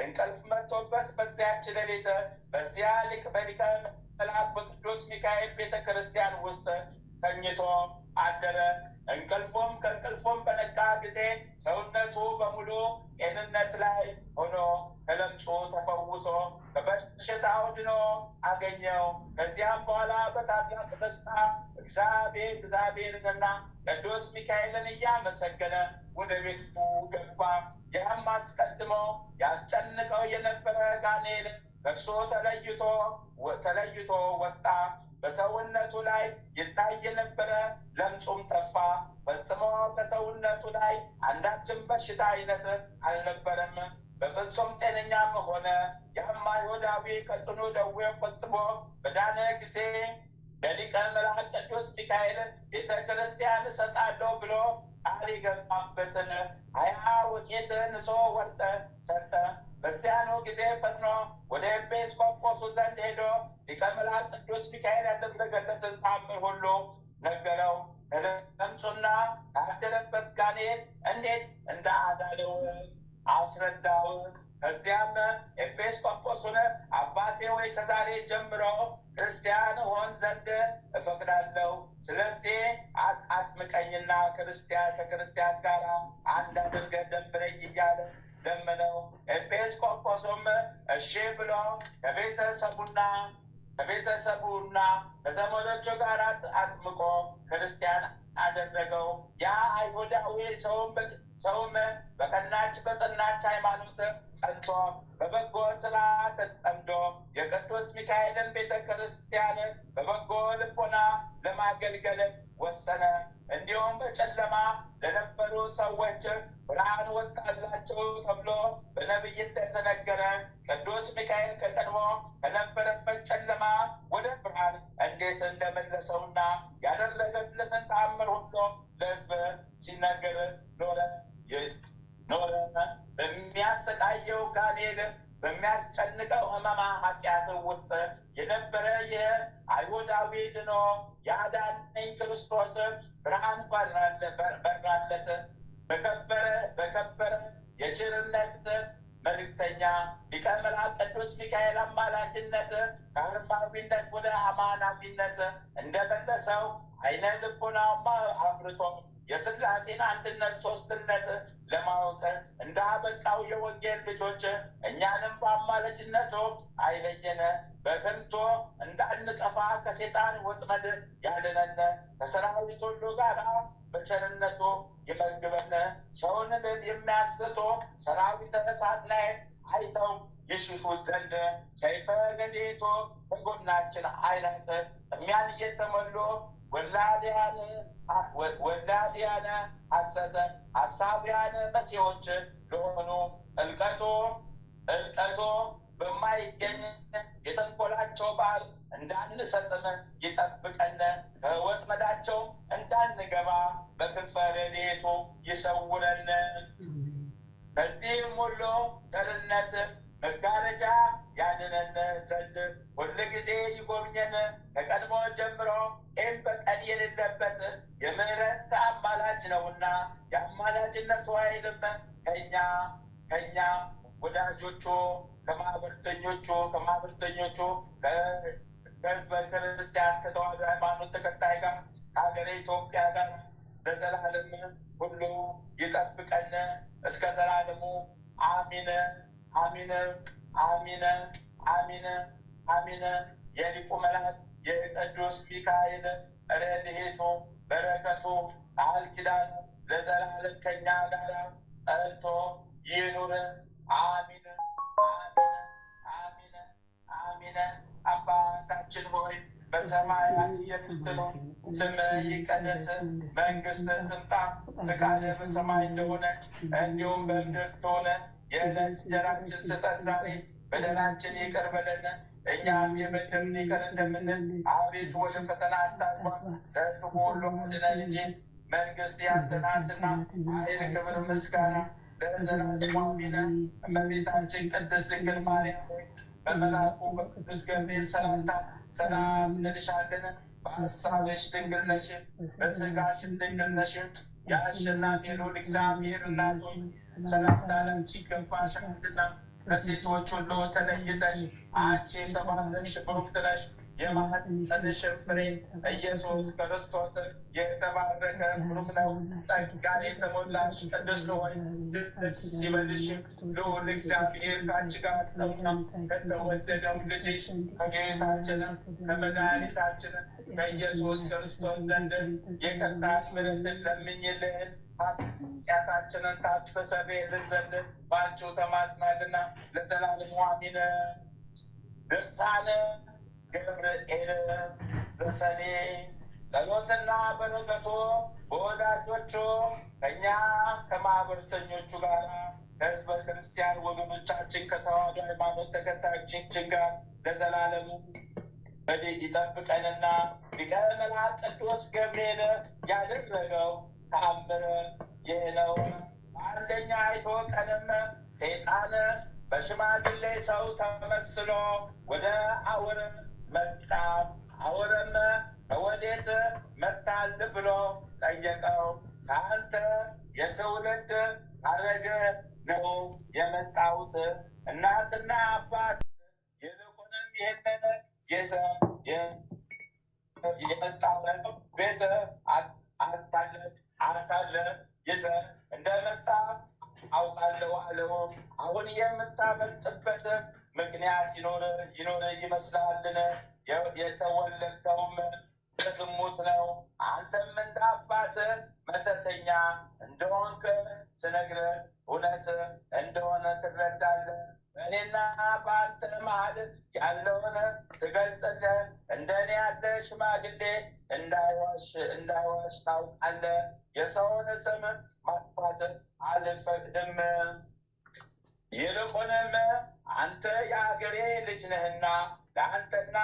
Speaker 2: እንቅልፍ መጥቶበት በዚያች ሌሊት በዚያ በሊቀ መላእክት በቅዱስ ሚካኤል ቤተ ክርስቲያን ውስጥ ተኝቶ አደረ። ከእንቅልፉም በነቃ ጊዜ ሰውነቱ በሙሉ ጤንነት ላይ ሆኖ ከለምጹ ተፈውሶ ከበሽታው ድኖ አገኘው። ከዚያም በኋላ በታላቅ ደስታ እግዚአብሔርንና ቅዱስ ሚካኤልን እያመሰገነ ወደ ቤቱ ገባ። ያም አስቀድሞ ያስጨንቀው የነበረ ጋኔን ከእርሱ ተለይቶ ወጣ። በሰውነቱ ላይ ይታይ የነበረ ለምጹም ጠፋ። ፈጽሞ ከሰውነቱ ላይ አንዳችም በሽታ አይነት አልነበረም። በፍጹም ጤነኛም ሆነ። ያም አይሁዳዊ ከጽኑ ደዌው ፈጽሞ በዳነ ጊዜ ለሊቀ መላእክት ቅዱስ ሚካኤል ቤተ ክርስቲያን እሰጣለሁ ብሎ ቃል የገባበትን 20 ወቄት ንጹሕ ወርቅ ሰጠ። በዚያኑ ጊዜ ፈጥኖ ወደ ኤጲስቆጶሱ ዘንድ ሄዶ ሊቀ መላእክት ቅዱስ ሚካኤል ያደረገለትን ተአምር ሁሉ ነገረው። ለምጹና ካደረበት ጋኔን እንዴት እንዳዳነው አስረዳው። ከዚያም ኤጲስቆጶሱን አባቴ ሆይ ከዛሬ ጀምሮ ክርስቲያን ሆን ዘንድ እፈቅዳለሁ። ስለዚህ አጥምቀኝና ከክርስቲያን ጋር አንድ አድርገህ ደምረኝ እያለ ለመነው። ኤጲስቆጶሱም እሺ ብሎ ከቤተሰቡና ከዘመዶቹ ጋር አጥምቆ ክርስቲያን አደረገው። ያ አይሁዳዊ ሰውም በጸናች ሃይማኖት ጸንቶ በበጎ ስራ ተጠምዶ የቅዱስ ሚካኤልን ቤተ ክርስቲያን በበጎ ልቦና ለማገልገል ወሰነ። እንዲሁም በጨለማ ለነበሩ ሰዎች ብርሃን ወጣላቸው ተብሎ በነቢይ እንደተነገረ ቅዱስ ሚካኤል ከቀድሞ ከነበረበት ጨለማ ወደ ብርሃን እንዴት እንደመለሰውና ያደረገለትን ተአምር ሁሉ ለሕዝብ ሲነገር ኖረ። በሚያሰቃየው ጋኔን በሚያስጨንቀው ሕመማ ኃጢአት ውስጥ የነበረ የአይሁዳዊ ድኖ ያዳነኝ ክርስቶስ ብርሃን በራለት። በከበረ የቸርነት መልእክተኛ ሊቀ መላእክት ቅዱስ ሚካኤል አማላጅነት ከአርማዊነት ወደ አማናዊነት እንደመለሰው አይነ ልቡናማ አብርቶ የሥላሴን አንድነት ሦስትነት ለማወቅ እንዳበቃው የወንጌል ልጆች እኛንም በአማላጅነቱ አይለየን። በከንቱ እንዳንጠፋ ከሴጣን ወጥመድ ያድነን። ከሰራዊት ሁሉ ጋር በቸርነቱ ይመግበን። ሰውን የሚያስቱ ሰራዊተ እሳት ላይ አይተው ይሽሹ ዘንድ ሰይፈ ረድኤቱ በጎናችን አይነት እሚያን እየተሞሉ ወላዲያነ ሐሰተ ሐሳቢያን መሲሖች ለሆኑ እልቀቶ በማይገኝ የተንኰላቸው ባህል እንዳንሰጥም ይጠብቀን። ከወጥመዳቸው እንዳንገባ በክንፈ ረድኤቱ ይሰውረን። ከዚህም ሁሉ ቸርነት መጋረጃ ያድነን ዘንድ ሁልጊዜ ይጎብኘን። ከቀድሞ ጀምሮ ቂም በቀል የሌለበት የምህረት አማላጅ ነውና የአማላጅነቱ ኃይልም ከእኛ ወዳጆቹ ከማህበርተኞቹ ከህዝበ ክርስቲያን ከተዋሕዶ ሃይማኖት ተከታይ ጋር ከሀገረ ኢትዮጵያ ጋር በዘላለም ሁሉ ይጠብቀን እስከ ዘላለሙ አሚን አሚን አሚን አሚን አሚን። የሊቁ መልአክ የቅዱስ ሚካኤል ረድኤቱ በረከቱ ቃል ኪዳኑ ለዘላለም ከእኛ ጋር ጸንቶ ይኑር። አሚን አሚን አሚን አሚን። አባታችን ሆይ በሰማያት የምትኖር ስምህ ይቀደስ፣ መንግሥትህ ትምጣ፣ ፈቃድህ በሰማይ እንደሆነች እንዲሁም በምድር ትሁን። የዕለት እንጀራችንን ስጠን ዛሬ፣ በደላችንን ይቅር በለን እኛም የበደሉንን ይቅር እንደምንል፣ አቤቱ ወደ ፈተና አታግባን ከክፉ ሁሉ አድነን እንጂ መንግሥት ያንተ ናትና ኃይል፣ ክብር፣ ምስጋና ለዘላለሙ አሜን። እመቤታችን ቅድስት ድንግል ማርያም ሆይ በመልአኩ በቅዱስ ገብርኤል ሰላምታ ሰላም እንልሻለን። በሐሳብሽ ድንግል ነሽ፣ በሥጋሽም ድንግል ነሽ። የአሸናፊ ልዑል እግዚአብሔር እናት ሆይ ሰላምታ ላንቺ ይገባሻልና ከሴቶች ሁሉ ተለይተሽ አንቺ የተባረክሽ ብሩክት ነሽ። የማኅፀንሽ ፍሬ ኢየሱስ ክርስቶስ የተባረከ ብሩክ ነው። ጸጋን የተሞላሽ ቅድስት ሆይ ደስ ይበልሽ፣ ልዑል እግዚአብሔር ከአንቺ ጋር ነውና ከተወደደው ልጅሽ ከጌታችን ከመድኃኒታችን ከኢየሱስ ክርስቶስ ዘንድ ይቅርታን ምሕረትን ለምኝልን ኃጢአታችንን ታስተሰርይልን ዘንድ በአንቺው ተማጽናልና ለዘላለሙ አሜን። ድርሳነ ገብርኤል በሰኔ ጸሎትና በረከቱ በወዳጆቹ ከእኛ ከማኅበርተኞቹ ጋር ከሕዝበ ክርስቲያን ወገኖቻችን ከተዋሕዶ ሃይማኖት ተከታዮቻችን ጋር ለዘላለሙ ይጠብቀንና ሊቀ መላእክት ቅዱስ ገብርኤል ያደረገው ተአምር ይህ ነው። አንደኛ አይቶ ቀንም ሰይጣን በሽማግሌ ሰው ተመስሎ ወደ አውር መጣ። አውርም ከወዴት መጣል ብሎ ጠየቀው። ከአንተ የትውልድ ሐረግ ነው የመጣሁት፣ እናትና አባት ይልቁንም ይህንን የመጣው ቤት አታለ ይዘህ እንደመጣ አውቃለሁ አለው። አሁን የምታመልጥበት ምክንያት ይኖር ይመስላልን? የተወለድከውም በዝሙት ነው። አንተም እንደ አባትህ መተተኛ እንደሆንክ ስነግርህ እውነት እንደሆነ ትረዳለህ። በእኔና በአንተ መሀል ያለውን ስገልጽልህ እንደኔ ያለ ሽማግሌ እንዳይዋሽ ታውቃለህ። የሰውን ስም ማጥፋት አልፈቅድም። ይልቁንም አንተ የአገሬ ልጅ ነህና ለአንተና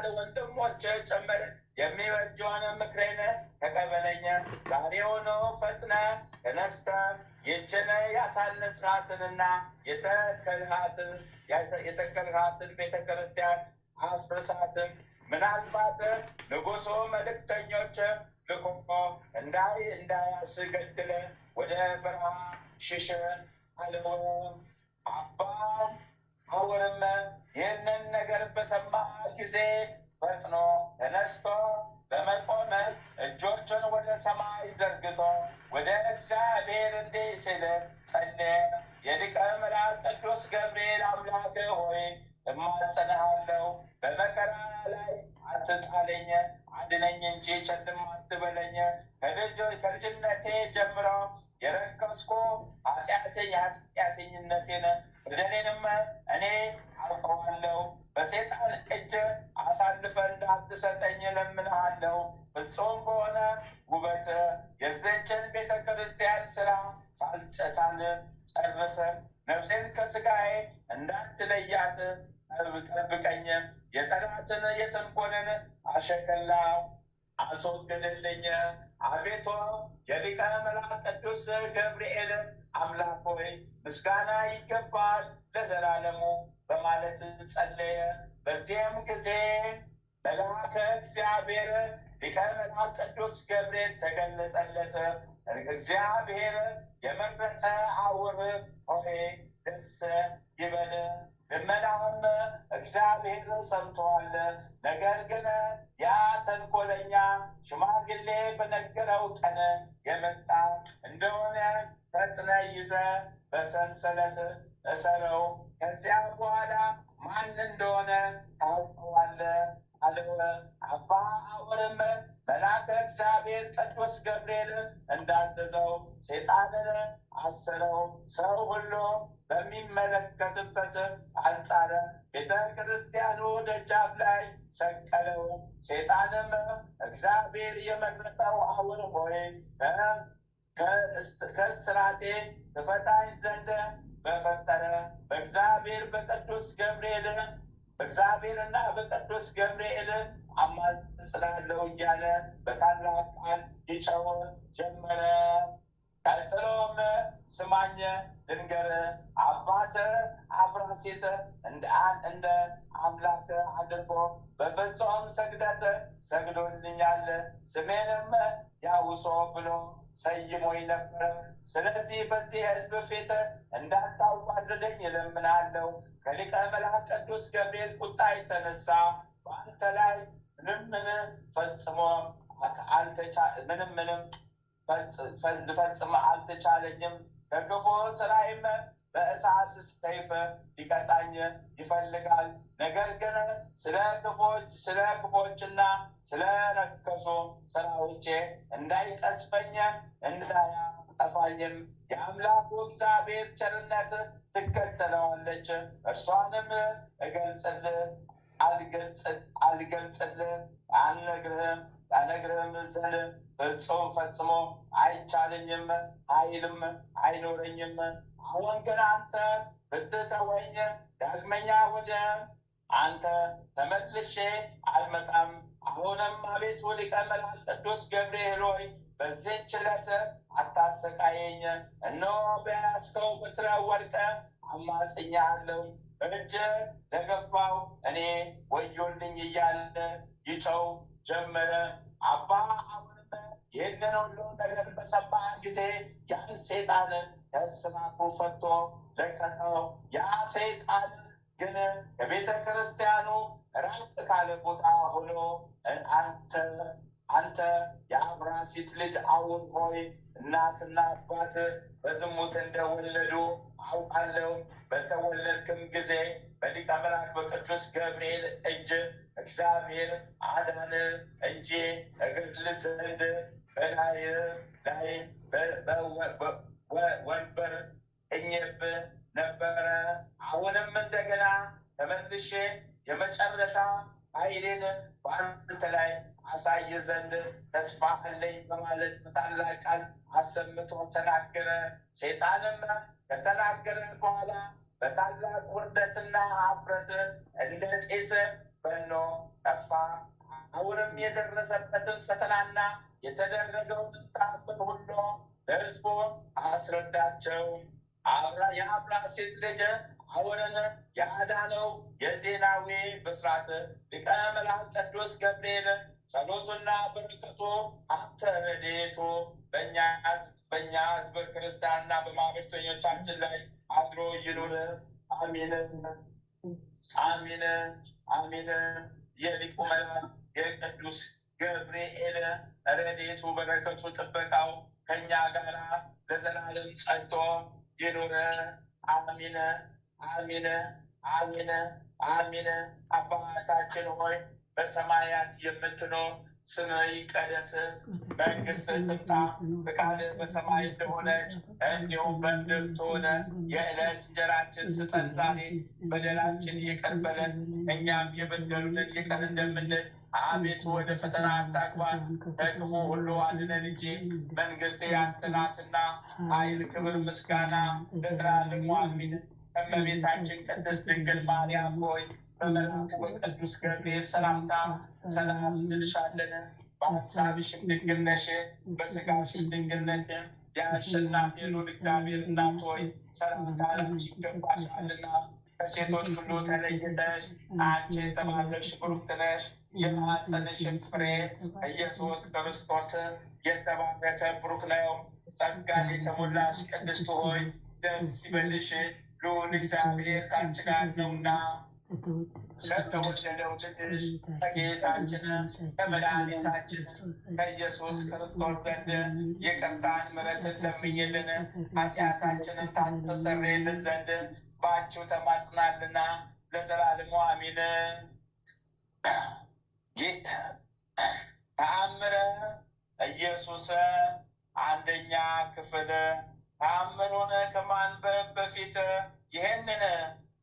Speaker 2: ለወንድሞች ጭምር የሚበጀውን ምክሬን ተቀበለኝ። ዛሬውኑ ፈጥነህ ተነስተህ ይህችን ያሳነጽሃትንና የተከልሃትን ቤተ ክርስቲያን አፍርሳትም። ምናልባት ንጉሡ መልእክተኞች ልኮ እንዳያስገድል ወደ በረሃ ሽሽ አለው። አባ አውርም ይህንን ነገር በሰማ ጊዜ ፈጥኖ ተነስቶ በመቆም እጆቹን ወደ ሰማይ ዘርግቶ ወደ እግዚአብሔር እንዲህ ሲል ጸለየ። የሊቀ መላእክት ቅዱስ ገብርኤል አምላክ ሆይ እማጸንሃለሁ፣ በመከራ ላይ አትጣለኝ፣ አድነኝ እንጂ ቸልም አትበለኝ። ከልጅነቴ ጀምሮ የረከስኩ ኃጢአተኝነቴን በደሌንም እኔ አውቀዋለሁ። በሰይጣን እጅ አሳልፈህ እንዳትሰጠኝ እለምንሃለሁ። ፍጹም በሆነ ውበት የዚህችን ቤተ ክርስቲያን ስራ ሳልጨርስ ነፍሴን ከሥጋዬ እንዳትለያት ጠብቀኝ። የጠላትን የተንኮልን አሸከላ አስወግድልኝ። አቤቱ የሊቀ መላእክት ቅዱስ ገብርኤል አምላክ ሆይ ምስጋና ይገባል ለዘላለሙ በማለት ጸለየ። በዚህም ጊዜ መልአከ እግዚአብሔር ሊቀ መላእክት ቅዱስ ገብርኤል ተገለጸለት። እግዚአብሔር የመረጠ አውር ሆይ ደስ ይበል፣ ልመናህም እግዚአብሔር ሰምቶአል። ነገር ግን ያ ተንኮለኛ ሽማግሌ በነገረው ቀን የመጣ እንደሆነ ፈጥነህ ይዘህ በሰንሰለት እሰረው፣ ከዚያ በኋላ ማን እንደሆነ ታውቀዋለህ አለው። አባ አውርም መልአከ እግዚአብሔር ቅዱስ ገብርኤል እንዳዘዘው ሰይጣንን አሰረው። ሰው ሁሉ በሚመለከትበት አንጻር ቤተ ክርስቲያኑ ደጃፍ ላይ ሰቀለው። ሰይጣንም እግዚአብሔር የመረጠው አውር ሆይ ከእስራቴ ትፈታኝ ዘንድ በፈጠረ በእግዚአብሔርና በቅዱስ ገብርኤል አማጽናለሁ እያለ በታላቅ ቃል ይጮህ ጀመረ። ቀጥሎም ስማኝ ልንገርህ፣ አባት አብራሴት እንደ አምላክ አድርጎ በፍጹም ስግደት ሰግዶልኛል። ስሜንም ያውሶ ብሎ ሰይሞኝ ነበረ። ስለዚህ በዚህ ሕዝብ ፊት እንዳታዋርደኝ እለምናለሁ። ከሊቀ መላእክት ቅዱስ ገብርኤል ቁጣ የተነሳ በአንተ ላይ ልፈጽም አልተቻለኝም። ከክፉ ስራዬም በእሳት ሰይፍ ሊቀጣኝ ይፈልጋል። ነገር ግን ስለ ክፎችና ስለ ረከሱ ስራዎቼ እንዳይቀስፈኝ እንዳያጠፋኝም የአምላኩ እግዚአብሔር ቸርነት ትከተለዋለች። እርሷንም አልነግርህም ዘንድ ፈጽሞ አይቻለኝም፣ ኃይልም አይኖረኝም። አሁን ግን አንተ ብትተወኝ ዳግመኛ ወደ አንተ ተመልሼ አልመጣም። አሁንም አቤቱ ሊቀ መላእክት ቅዱስ ገብርኤል ሆይ በዚህች ዕለት አታሰቃየኝ። እነሆ በያዝከው በትረ ወርቅ አማጽኛለሁ። እጅ ለገባው እኔ ወዮልኝ እያለ ይጮህ ጀመረ። አባ አውርም ይህንን ሁሉ ነገር በሰማ ጊዜ ያን ሰይጣን ከእስራቱ ፈቶ ለቀቀው። ያ ሰይጣን ግን ከቤተ ክርስቲያኑ ራቅ ካለ ቦታ ሆኖ አንተ የአብራሲት ልጅ አውር ሆይ እናትና አባት በዝሙት እንደወለዱ አውቃለሁ። በተወለድክም ጊዜ በሊቀ መላእክት በቅዱስ ገብርኤል እጅ እግዚአብሔር አዳን እንጂ እገድል ዘንድ በላይ ወንበር እኝብህ ነበረ። አሁንም እንደገና ተመልሼ የመጨረሻ ኃይሌን በአንተ ላይ አሳይ ዘንድ ተስፋ አለኝ በማለት በታላቅ ቃል አሰምቶ ተናገረ። ሰይጣንም ከተናገረ በኋላ በታላቅ ውርደትና ኀፍረት እንደ ጢስ በኖ ጠፋ። አውርም የደረሰበትን ፈተናና የተደረገውን ተአምር ሁሉ ለሕዝቡ አስረዳቸው። የአብራሴት ልጅ አውርን ያዳነው የዜናዊ ብስራት ሊቀ መላእክት ቅዱስ ገብርኤል ጸሎቱና በረከቱ ሀብተ ረድኤቱ በእኛ ሕዝበ ክርስቲያንና በማኅበርተኞቻችን ላይ አድሮ ይኑር። አሜን አሜን አሜን። የሊቁ መልአክ የቅዱስ ገብርኤል ረድኤቱ በረከቱ ጥበቃው ከእኛ ጋር ለዘላለም ጸንቶ ይኑር። አሜን አሜን አሜን አሜን። አባታችን ሆይ በሰማያት የምትኖር ስምህ ይቀደስ፣ መንግሥትህ ትምጣ፣ ፈቃድህ በሰማይ እንደሆነች እንዲሁም በምድር ትሁን። የዕለት እንጀራችን ስጠን ዛሬ፣ በደላችን ይቅር በለን እኛም የበደሉንን ይቅር እንደምንል። አቤቱ ወደ ፈተና አታግባን፣ ከክፉ ሁሉ አድነን እንጂ መንግሥት ያንተ ናትና ኃይል፣ ክብር፣ ምስጋና ለዘላለሙ አሜን። እመቤታችን ቅድስት ድንግል ማርያም ሆይ በመልአኩ በቅዱስ ገብርኤል ሰላምታ ሰላም እንልሻለን። በሐሳብሽም ድንግል ነሽ፣ በሥጋሽም ድንግል ነሽ። የአሸናፊ ልዑል እግዚአብሔር እናት ሆይ ሰላምታ ላንቺ ይገባሻልና ከሴቶች ሁሉ ተለይተሽ አንቺ የተባረክሽ ብሩክት ነሽ። የማኅፀንሽም ፍሬ ኢየሱስ ክርስቶስ የተባረከ ብሩክ ነው። ጸጋን የተሞላሽ ቅድስት ሆይ ደስ ይበልሽ፣ ልዑል እግዚአብሔር ከአንቺ ጋር ነውና ከተወደደው ልጅሽ ከጌታችን ከመድኃኒታችን ከኢየሱስ ክርስቶስ ዘንድ ይቅርታን ምሕረትን ለምኝልን ኃጢአታችንን ታስተሰርይልን ዘንድ በአንቺው ተማጽናልና ለዘላለሙ አሜን። ተአምረ ኢየሱስ አንደኛ ክፍል። ተአምሩን ከማንበብ በፊት ይህንን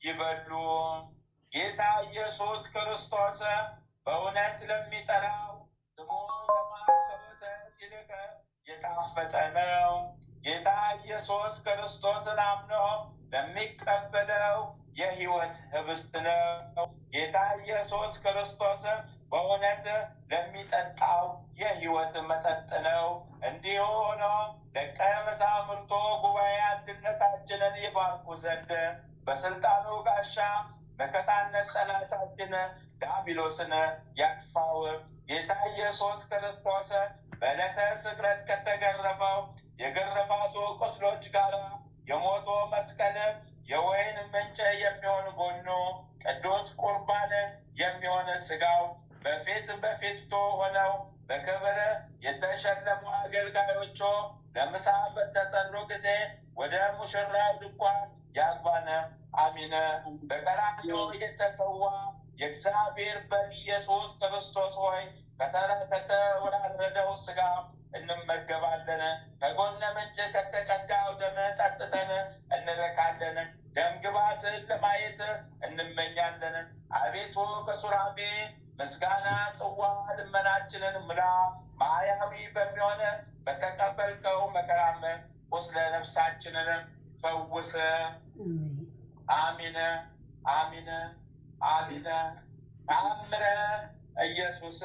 Speaker 2: ይበሉ። ጌታ ኢየሱስ ክርስቶስ በእውነት ለሚጠራው ስሙ ከማስተውለት ይልቅ የጣፈጠ ነው። ጌታ ኢየሱስ ክርስቶስን አምኖ ለሚቀበለው የሕይወት ህብስት ነው። ጌታ ኢየሱስ ክርስቶስ በእውነት ለሚጠጣው የሕይወት መጠጥ ነው። እንዲሁ ሆኖ ደቀ መዛሙርቱ ጉባኤ አንድነታችንን ይባርኩ ዘንድ በስልጣኑ ጋሻ መከታነት ጠላታችን ዲያብሎስን ያጥፋው። ጌታ ኢየሱስ ክርስቶስ በዕለተ ስቅለት ከተገረፈው የግርፋቱ ቁስሎች ጋር የሞቶ መስቀል የወይን ምንጭ የሚሆን ጎኑ ቅዱስ ቁርባን የሚሆን ሥጋው በፊቱ ሆነው በክብር የተሸለሙ አገልጋዮቹ ለምሳ በተጠሩ ጊዜ ወደ ሙሽራው ድንኳን ያግባን። አሚን። በቀራንዮ የተሰዋ የእግዚአብሔር በግ ኢየሱስ ክርስቶስ ሆይ ከተወራረደው ሥጋ እንመገባለን። ከጎነ ምንጭ ከተቀዳው ደም ጠጥተን እንረካለን። ደምግባትን ለማየት እንመኛለን። አቤቱ ከሱራፌ ምስጋና ጽዋ ልመናችንን ምላ። ማያዊ በሚሆን በተቀበልከው መከራም ቁስለ ነፍሳችንን ፈውስ። አሚን አሚን አሚን። ተአምረ ኢየሱስ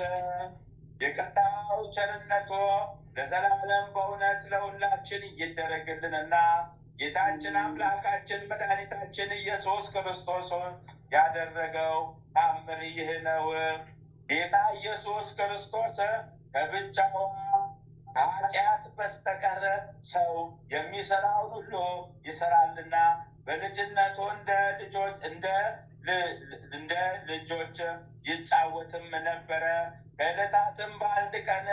Speaker 2: የቀጣው ቸርነቱ ለዘላለም በእውነት ለሁላችን ይደረግልንና ጌታችን አምላካችን መድኃኒታችን ኢየሱስ ክርስቶስ ያደረገው ተአምር ይህ ነው። ጌታ ኢየሱስ ክርስቶስ ከብቻው ከኃጢአት በስተቀር ሰው የሚሰራውን ሁሉ ይሰራልና በልጅነቱ እንደ ልጆች ይጫወትም ነበረ። ከዕለታትም በአንድ ቀን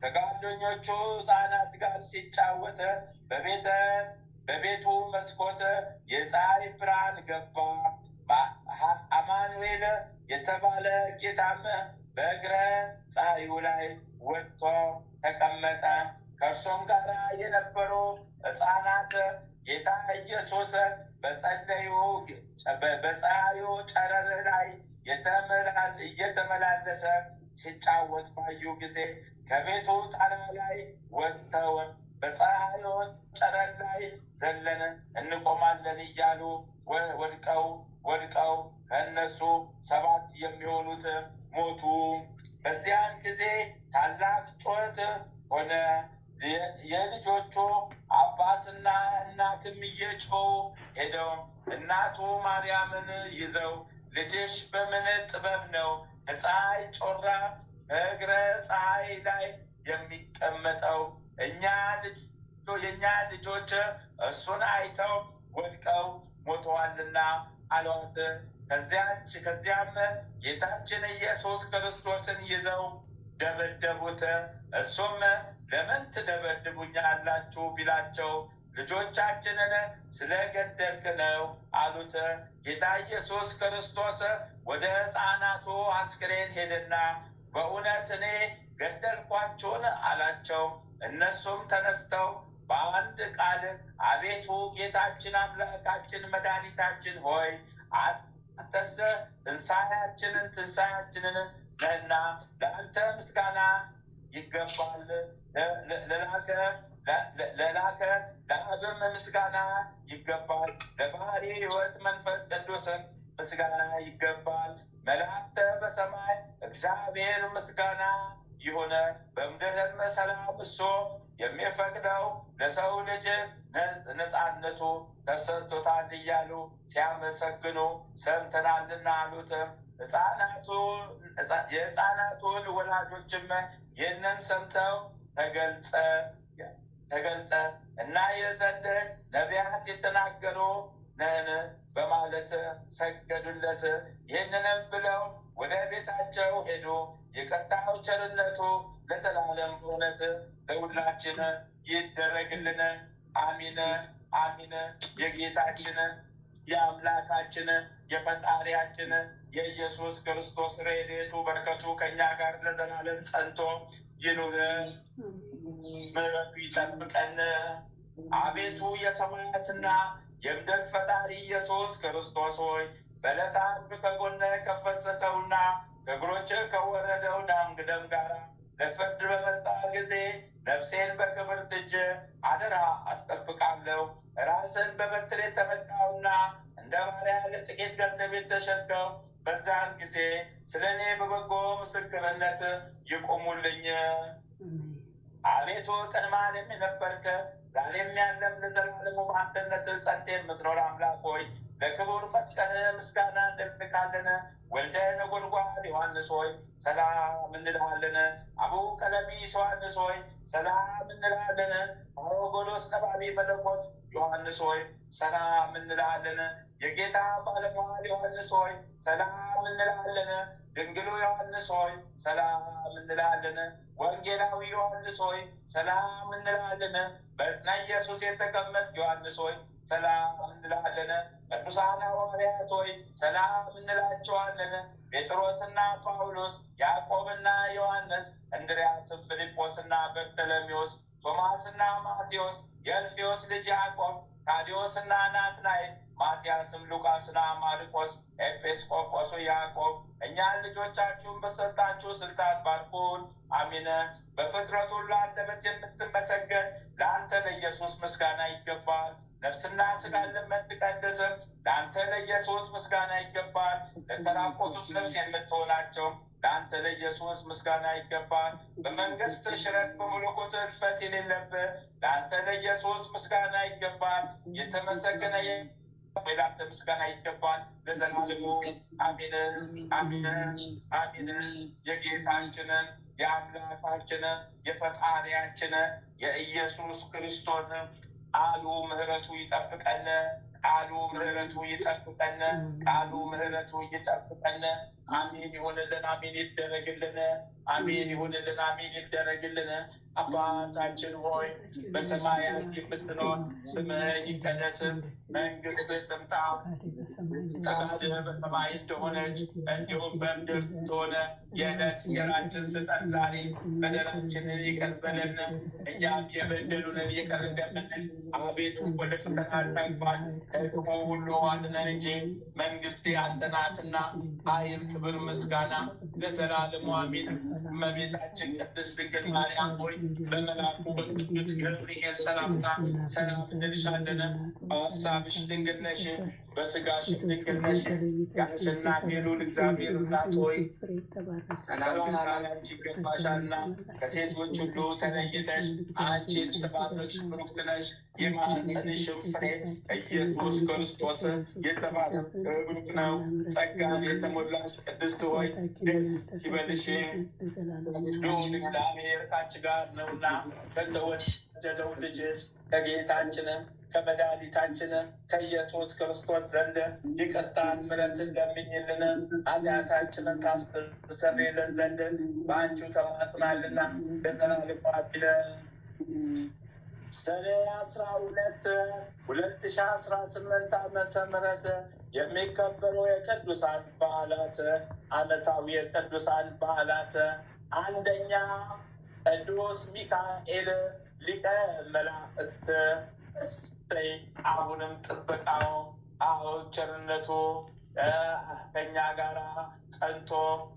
Speaker 2: ከጓደኞቹ ሕፃናት ጋር ሲጫወት በቤቱ መስኮት የፀሐይ ብርሃን ገባ። አማኑኤል የተባለ ጌታም በእግረ ፀሐዩ ላይ ወጥቶ ተቀመጠ። ከእርሱም ጋር የነበሩ ሕፃናት ጌታ ኢየሱስ በፀሐዩ ጨረር ላይ እየተመላለሰ ሲጫወት ባዩ ጊዜ ከቤቱ ጣራ ላይ ወጥተው በፀሐዩ ጨረር ላይ ዘለን እንቆማለን እያሉ ወድቀው ከእነሱ 7 የሚሆኑት ሞቱ። በዚያን ጊዜ ታላቅ ጩኸት ሆነ። የልጆቹ አባትና እናትም እየጮሁ ሄደው እናቱ ማርያምን ይዘው ልጅሽ በምን ጥበብ ነው ከፀሐይ ጮራ በእግረ ፀሐይ ላይ የሚቀመጠው? የእኛ ልጆች እሱን አይተው ወድቀው ሞተዋልና አሏት። ከዚያም ጌታችን ኢየሱስ ክርስቶስን ይዘው ደበደቡት። እሱም ለምን ትደበድቡኛላችሁ ቢላቸው ልጆቻችንን ስለገደልክ ነው አሉት። ጌታ ኢየሱስ ክርስቶስ ወደ ሕፃናቱ አስክሬን ሄደና በእውነት እኔ ገደልኳችሁን አላቸው። እነሱም ተነስተው በአንድ ቃል አቤቱ ጌታችን አምላካችን መድኃኒታችን ሆይ አንተስ ትንሣኤያችንን ነህና ለአንተ ምስጋና ይገባል። ለላከ ለአብም ምስጋና ይገባል። ለባህሪ ሕይወት መንፈስ ቅዱስም ምስጋና ይገባል። መላእክተ በሰማይ እግዚአብሔር ምስጋና ይሁን። በምድርም ሰላም እሱ የሚፈቅደው ለሰው ልጅ ነፃነቱ ተሰጥቶታል እያሉ ሲያመሰግኑ ሰምተናልና አሉት። የሕፃናቱን ወላጆችም ይህንን ሰምተው ተገልጸ እና የዘንድ ነቢያት የተናገሩ ነን በማለት ሰገዱለት። ይህንንም ብለው ወደ ቤታቸው ሄዱ። የቀጣዩ ቸርነቱ ለዘላለም በእውነት ለሁላችን ይደረግልን። አሚን አሚን። የጌታችን የአምላካችን የፈጣሪያችን የኢየሱስ ክርስቶስ ረድኤቱ በረከቱ ከእኛ ጋር ለዘላለም ጸንቶ ይኑር። ምሕረቱ ይጠብቀን። አቤቱ የሰማያትና የምድር ፈጣሪ ኢየሱስ ክርስቶስ ሆይ በዕለተ ዓርብ ከጎንህ ከፈሰሰውና ከእግሮችህ ከወረደው ደም ጋር ለፍርድ በመጣ ጊዜ ነፍሴን በክብርት እጅ አደራ አስጠብቃለሁ። ራስን በበትር የተመታውና እንደ ባሪያ ለጥቂት ገንዘብ የተሸጥከው በዛን ጊዜ ስለ እኔ በበጎ ምስክርነት ይቆሙልኝ። አቤቱ ቅድመ-ዓለም የነበርክ ዛሬም ያለም ለዘላለሙ በአንድነት ጸንተህ የምትኖር አምላክ ሆይ ለክቡር መስቀልህ ምስጋና እንልካለን። ወልደ ነጎድጓድ ዮሐንስ ሆይ ሰላም እንልሃለን። አቡነ ቀለሚስ ዮሐንስ ሆይ ሰላም እንልሃለን። አሮጎሎስ ነባቤ መለኮት ዮሐንስ ሆይ ሰላም እንልሃለን። የጌታ ባለሟል ዮሐንስ ሆይ ሰላም እንልሃለን። ድንግሉ ዮሐንስ ሆይ ሰላም እንልሃለን። ወንጌላዊ ዮሐንስ ሆይ ሰላም እንልሃለን። በዕፀ ኢየሱስ የተቀመጥክ ዮሐንስ ሆይ ሰላም እንልሃለን። ቅዱሳን ሐዋርያት ሆይ ሰላም እንላቸዋለን። ጴጥሮስና ጳውሎስ፣ ያዕቆብና ዮሐንስ፣ እንድርያስ፣ ፊልጶስና በርተሎሜዎስ፣ ቶማስና ማቴዎስ፣ የእልፍዮስ ልጅ ያዕቆብ፣ ታዲዮስና ናትናኤል፣ ማትያስም፣ ሉቃስና ማርቆስ፣ ኤጲስቆጶሱ ያዕቆብ፣ እኛን ልጆቻችሁን በሰጣችሁ ስልጣን ባርኩን። አሚን። በፍጥረቱ ሁሉ አንደበት የምትመሰገን ለአንተ ለኢየሱስ ምስጋና ይገባል። ነፍስና ሥጋን ለምትቀድስ ለአንተ ለኢየሱስ ምስጋና ይገባል። ለተራቆቱት ልብስ የምትሆናቸው ለአንተ ለኢየሱስ ምስጋና ይገባል። በመንግስት ሽረት በመለኮት እልፈት የሌለብህ ለአንተ ለኢየሱስ ምስጋና ይገባል። የተመሰገነ ለአንተ ምስጋና ይገባል ለዘላለሙ። አሚን አሚን አሚን። የጌታችንን የአምላካችንን የፈጣሪያችን የኢየሱስ ክርስቶስ ቃሉ ምሕረቱ ይጠብቀን። ቃሉ ምሕረቱ ይጠብቀን። ቃሉ ምሕረቱ ይጠብቀን። አሜን ይሁንልን። አሜን ይደረግልን። አሜን ይሁንልን። አሜን ይደረግልን። አባታችን ሆይ በሰማያት የምትኖር ስምህ ይቀደስ፣ መንግሥትህ ትምጣ፣ ፈቃድህ በሰማይ እንደሆነች እንዲሁም በምድር ትሁን። የዕለት እንጀራችንን ስጠን ዛሬ፣ በደላችንን ይቅር በለን እኛም የበደሉንን ይቅር እንደምንል፣ አቤቱ ወደ ፈተና አታግባን ከክፉ ሁሉ አድነን እንጂ መንግሥት ያንተ ናትና ኃይል፣ ክብር፣ ምስጋና ለዘላለሙ አሜን። እመቤታችን ቅድስት ድንግል ማርያም ሆይ በመልአኩ በቅዱስ ገብርኤል ሰላምታ ሰላም እንልሻለን። በሐሳብሽ ድንግል ነሽ፣ በሥጋሽ ድንግል ነሽ። የአሸናፊ ልዑል እግዚአብሔር እናት ሆይ ሰላምታ ላንቺ ይገባሻልና ከሴቶች ሁሉ ተለይተሽ አንቺ የተባረክሽ ብሩክት ነሽ። የማኅፀንሽም ፍሬ ኢየሱስ ክርስቶስ የተባረከ ብሩክ ነው። ጸጋን የተሞላሽ ቅድስት ሆይ ደስ ይበልሽ፣ ልዑል እግዚአብሔር ከአንቺ ጋር ነውና ከተወደደው ልጅሽ ከጌታችን ከመድኃኒታችን ከኢየሱስ ክርስቶስ ዘንድ ይቅርታን ምሕረትን ለምኝልን ኃጢአታችንን ታስተሰርይልን ዘንድ በአንቺው ተማጽናልና ለዘላለሙ አሜን። ሰኔ 12 2018 ዓመተ ምህረት የሚከበሩ የቅዱሳን በዓላት ዓመታዊ የቅዱሳን በዓላት፣ አንደኛ ቅዱስ ሚካኤል ሊቀ መላእክት። አሁንም ጥበቃው ቸርነቱ ከኛ ጋር ጸንቶ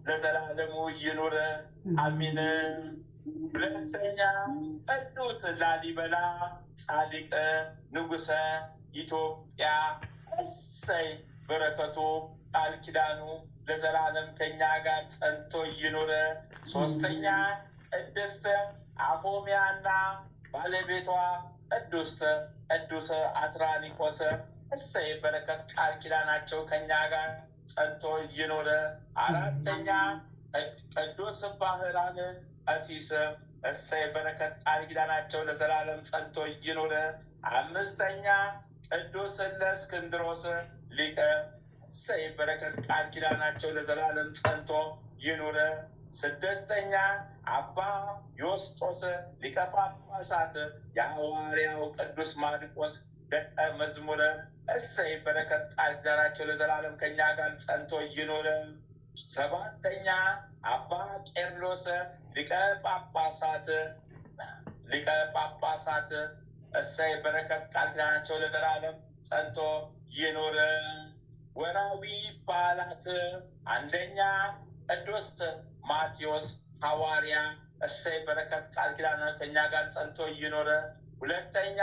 Speaker 2: ለዘላለሙ ይኑር አሚን። ሁለተኛ ቅዱስ ላሊበላ ጻድቅ ንጉሠ ኢትዮጵያ። እሰይ በረከቱ ቃል ኪዳኑ ለዘላለም ከኛ ጋር ጸንቶ ይኑር። ሶስተኛ ቅድስት አፎሚያና ባለቤቷ ቅዱስ አትራኒቆስ እሰይ በረከት ቃል ኪዳናቸው ከኛ ጋር ጸንቶ ይኖር። አራተኛ ቅዱስ ባህራን ቀሲስ እሰይ በረከት ቃል ኪዳናቸው ለዘላለም ጸንቶ ይኖር። አምስተኛ ቅዱስ እለእስክንድሮስ ሊቀ እሰይ በረከት ቃል ኪዳናቸው ለዘላለም ጸንቶ ይኑር። ስድስተኛ አባ ዮስጦስ ሊቀ ጳጳሳት የሐዋርያው ቅዱስ ማርቆስ ደቀ መዝሙር እሰይ በረከት ቃል ኪዳናቸው ለዘላለም ከኛ ጋር ጸንቶ ይኑር። ሰባተኛ አባ ቄርሎስ ሊቀ ጳጳሳት እሰይ በረከት ቃል ኪዳናቸው ለዘላለም ጸንቶ ይኑር። ወራዊ በዓላት አንደኛ ቅዱስ ማቴዎስ ሐዋርያ እሰይ በረከት ቃል ኪዳናቸው ከኛ ጋር ጸንቶ ይኑር። ሁለተኛ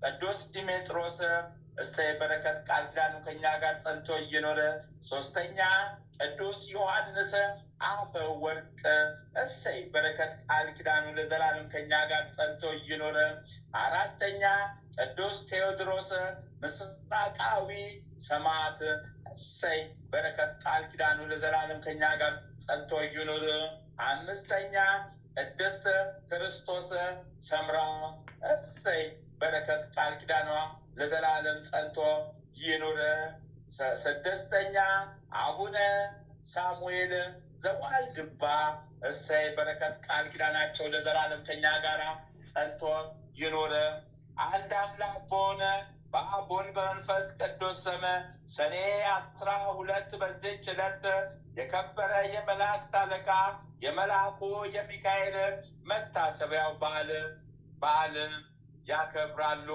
Speaker 2: ቅዱስ ዲሜጥሮስ እሰይ በረከት ቃል ኪዳኑ ከኛ ጋር ጸንቶ ይኑር። ሶስተኛ ቅዱስ ዮሐንስ አፈ ወርቅ እሰይ በረከት ቃል ኪዳኑ ለዘላለም ከኛ ጋር ጸንቶ ይኑር። አራተኛ ቅዱስ ቴዎድሮስ ምስራቃዊ ሰማዕት እሰይ በረከት ቃል ኪዳኑ ለዘላለም ከኛ ጋር ጸንቶ ይኑር። አምስተኛ ቅድስት ክርስቶስ ሰምራ እሰይ በረከት ቃል ኪዳኗ ለዘላለም ጸንቶ ይኑር። ስድስተኛ አቡነ ሳሙኤል ዘዋልድባ እሰይ በረከት ቃል ኪዳናቸው ለዘላለም ከኛ ጋር ጸንቶ ይኑር። አንድ አምላክ በሆነ በአብ ወልድ በመንፈስ ቅዱስ ስም ሰኔ 12 በዚች ዕለት የከበረ የመላእክት አለቃ የመልአኩ የሚካኤል መታሰቢያው በዓል ያከብራሉ።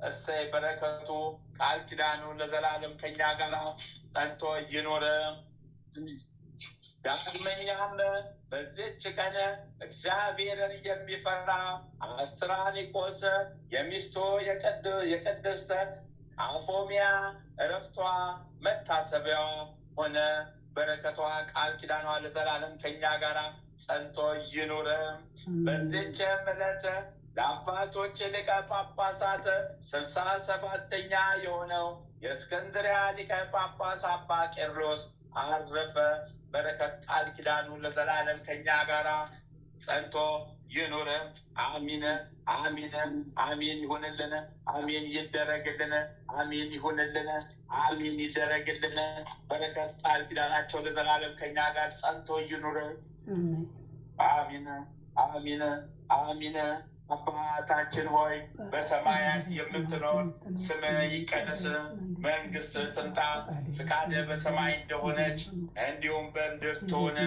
Speaker 2: እሰይ በረከቱ ቃል ኪዳኑ ለዘላለም ከኛ ጋር ጸንቶ ይኑር። ዳግመኛም በዚች ቀን እግዚአብሔርን የሚፈራ አስትራኒቆስ የሚስቱ የቅድስት አፎሚያ ዕረፍቷ መታሰቢያዋ ሆነ። በረከቷ ቃል ኪዳኗ ለዘላለም ከኛ ጋር ጸንቶ ይኑር። በዚችም ዕለት ለአባቶች ሊቀ ጳጳሳት 67ኛ የሆነው የእስክንድርያ ሊቀ ጳጳስ አባ ቄርሎስ አረፈ። በረከት ቃል ኪዳኑ ለዘላለም ከኛ ጋር ጸንቶ ይኑር። አሚን አሚን አሚን ይሁንልን። አሚን ይደረግልን። አሚን ይሁንልን። አሚን ይደረግልን። በረከት ቃል ኪዳናቸው ለዘላለም ከኛ ጋር ጸንቶ ይኑር። አሚን አሚን አሚን። አባታችን ሆይ በሰማያት የምትኖር ስምህ ይቀደስ፣ መንግስትህ ትምጣ፣ ፍቃድህ በሰማይ እንደሆነች እንዲሁም በምድር ትሁን።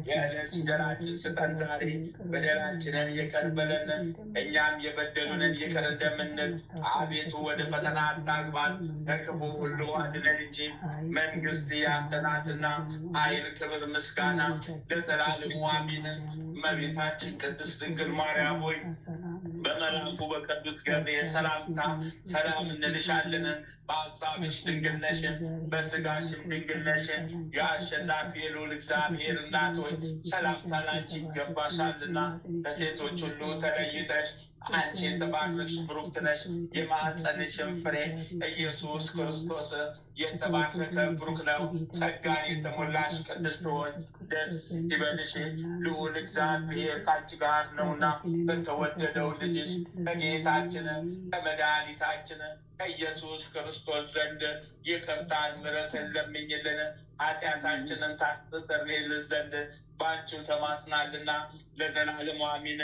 Speaker 2: የዕለት እንጀራችንን ስጠን ዛሬ፣ በደላችንን ይቅር በለን እኛም የበደሉንን ይቅር እንደምንል፣ አቤቱ ወደ ፈተና አታግባን ከክፉ ሁሉ አድነን እንጂ መንግስት ያንተ ናትና፣ ኃይል፣ ክብር፣ ምስጋና ለዘላለሙ አሜን። እመቤታችን ቅድስት ድንግል ማርያም ሆይ በመልአኩ በቅዱስ ገብርኤል ሰላምታ ሰላም እንልሻለን። በሀሳብሽ ድንግል ነሽ፣ በስጋሽም ድንግል ነሽ። የአሸናፊ የልዑል እግዚአብሔር እናት ሆይ ሰላምታ ላንቺ ይገባሻልና ከሴቶች ሁሉ ተለይተሽ አንቺ የተባረክሽ ብሩክት ነሽ። የማኅፀንሽም ፍሬ ኢየሱስ ክርስቶስ የተባረከ ብሩክ ነው። ጸጋን የተሞላሽ ቅድስት ሆይ ደስ ይበልሽ፣ ልዑል እግዚአብሔር ከአንቺ ጋር ነውና በተወደደው ልጅሽ ከጌታችን ከመድኃኒታችን ከኢየሱስ ክርስቶስ ዘንድ ይቅርታን ምሕረትን ለምኝልን ኃጢአታችንን ታስተሰርይልን ዘንድ በአንቺው ተማጽናልና ለዘላለሙ አሚን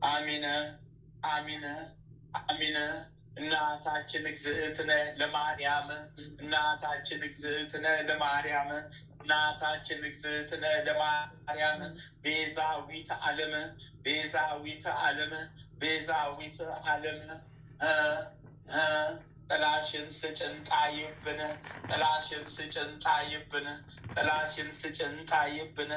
Speaker 2: አሚን አሚን አሚን። እናታችን እግዝእትነ ለማርያም እናታችን እግዝእትነ ለማርያም እናታችን እግዝእትነ ለማርያም ቤዛዊተ ዓለም ቤዛዊተ ዓለም ቤዛዊተ ዓለም ጥላሽን ስጭን ጣይብን ጥላሽን ስጭን ጣይብን ጥላሽን ስጭን ጣይብን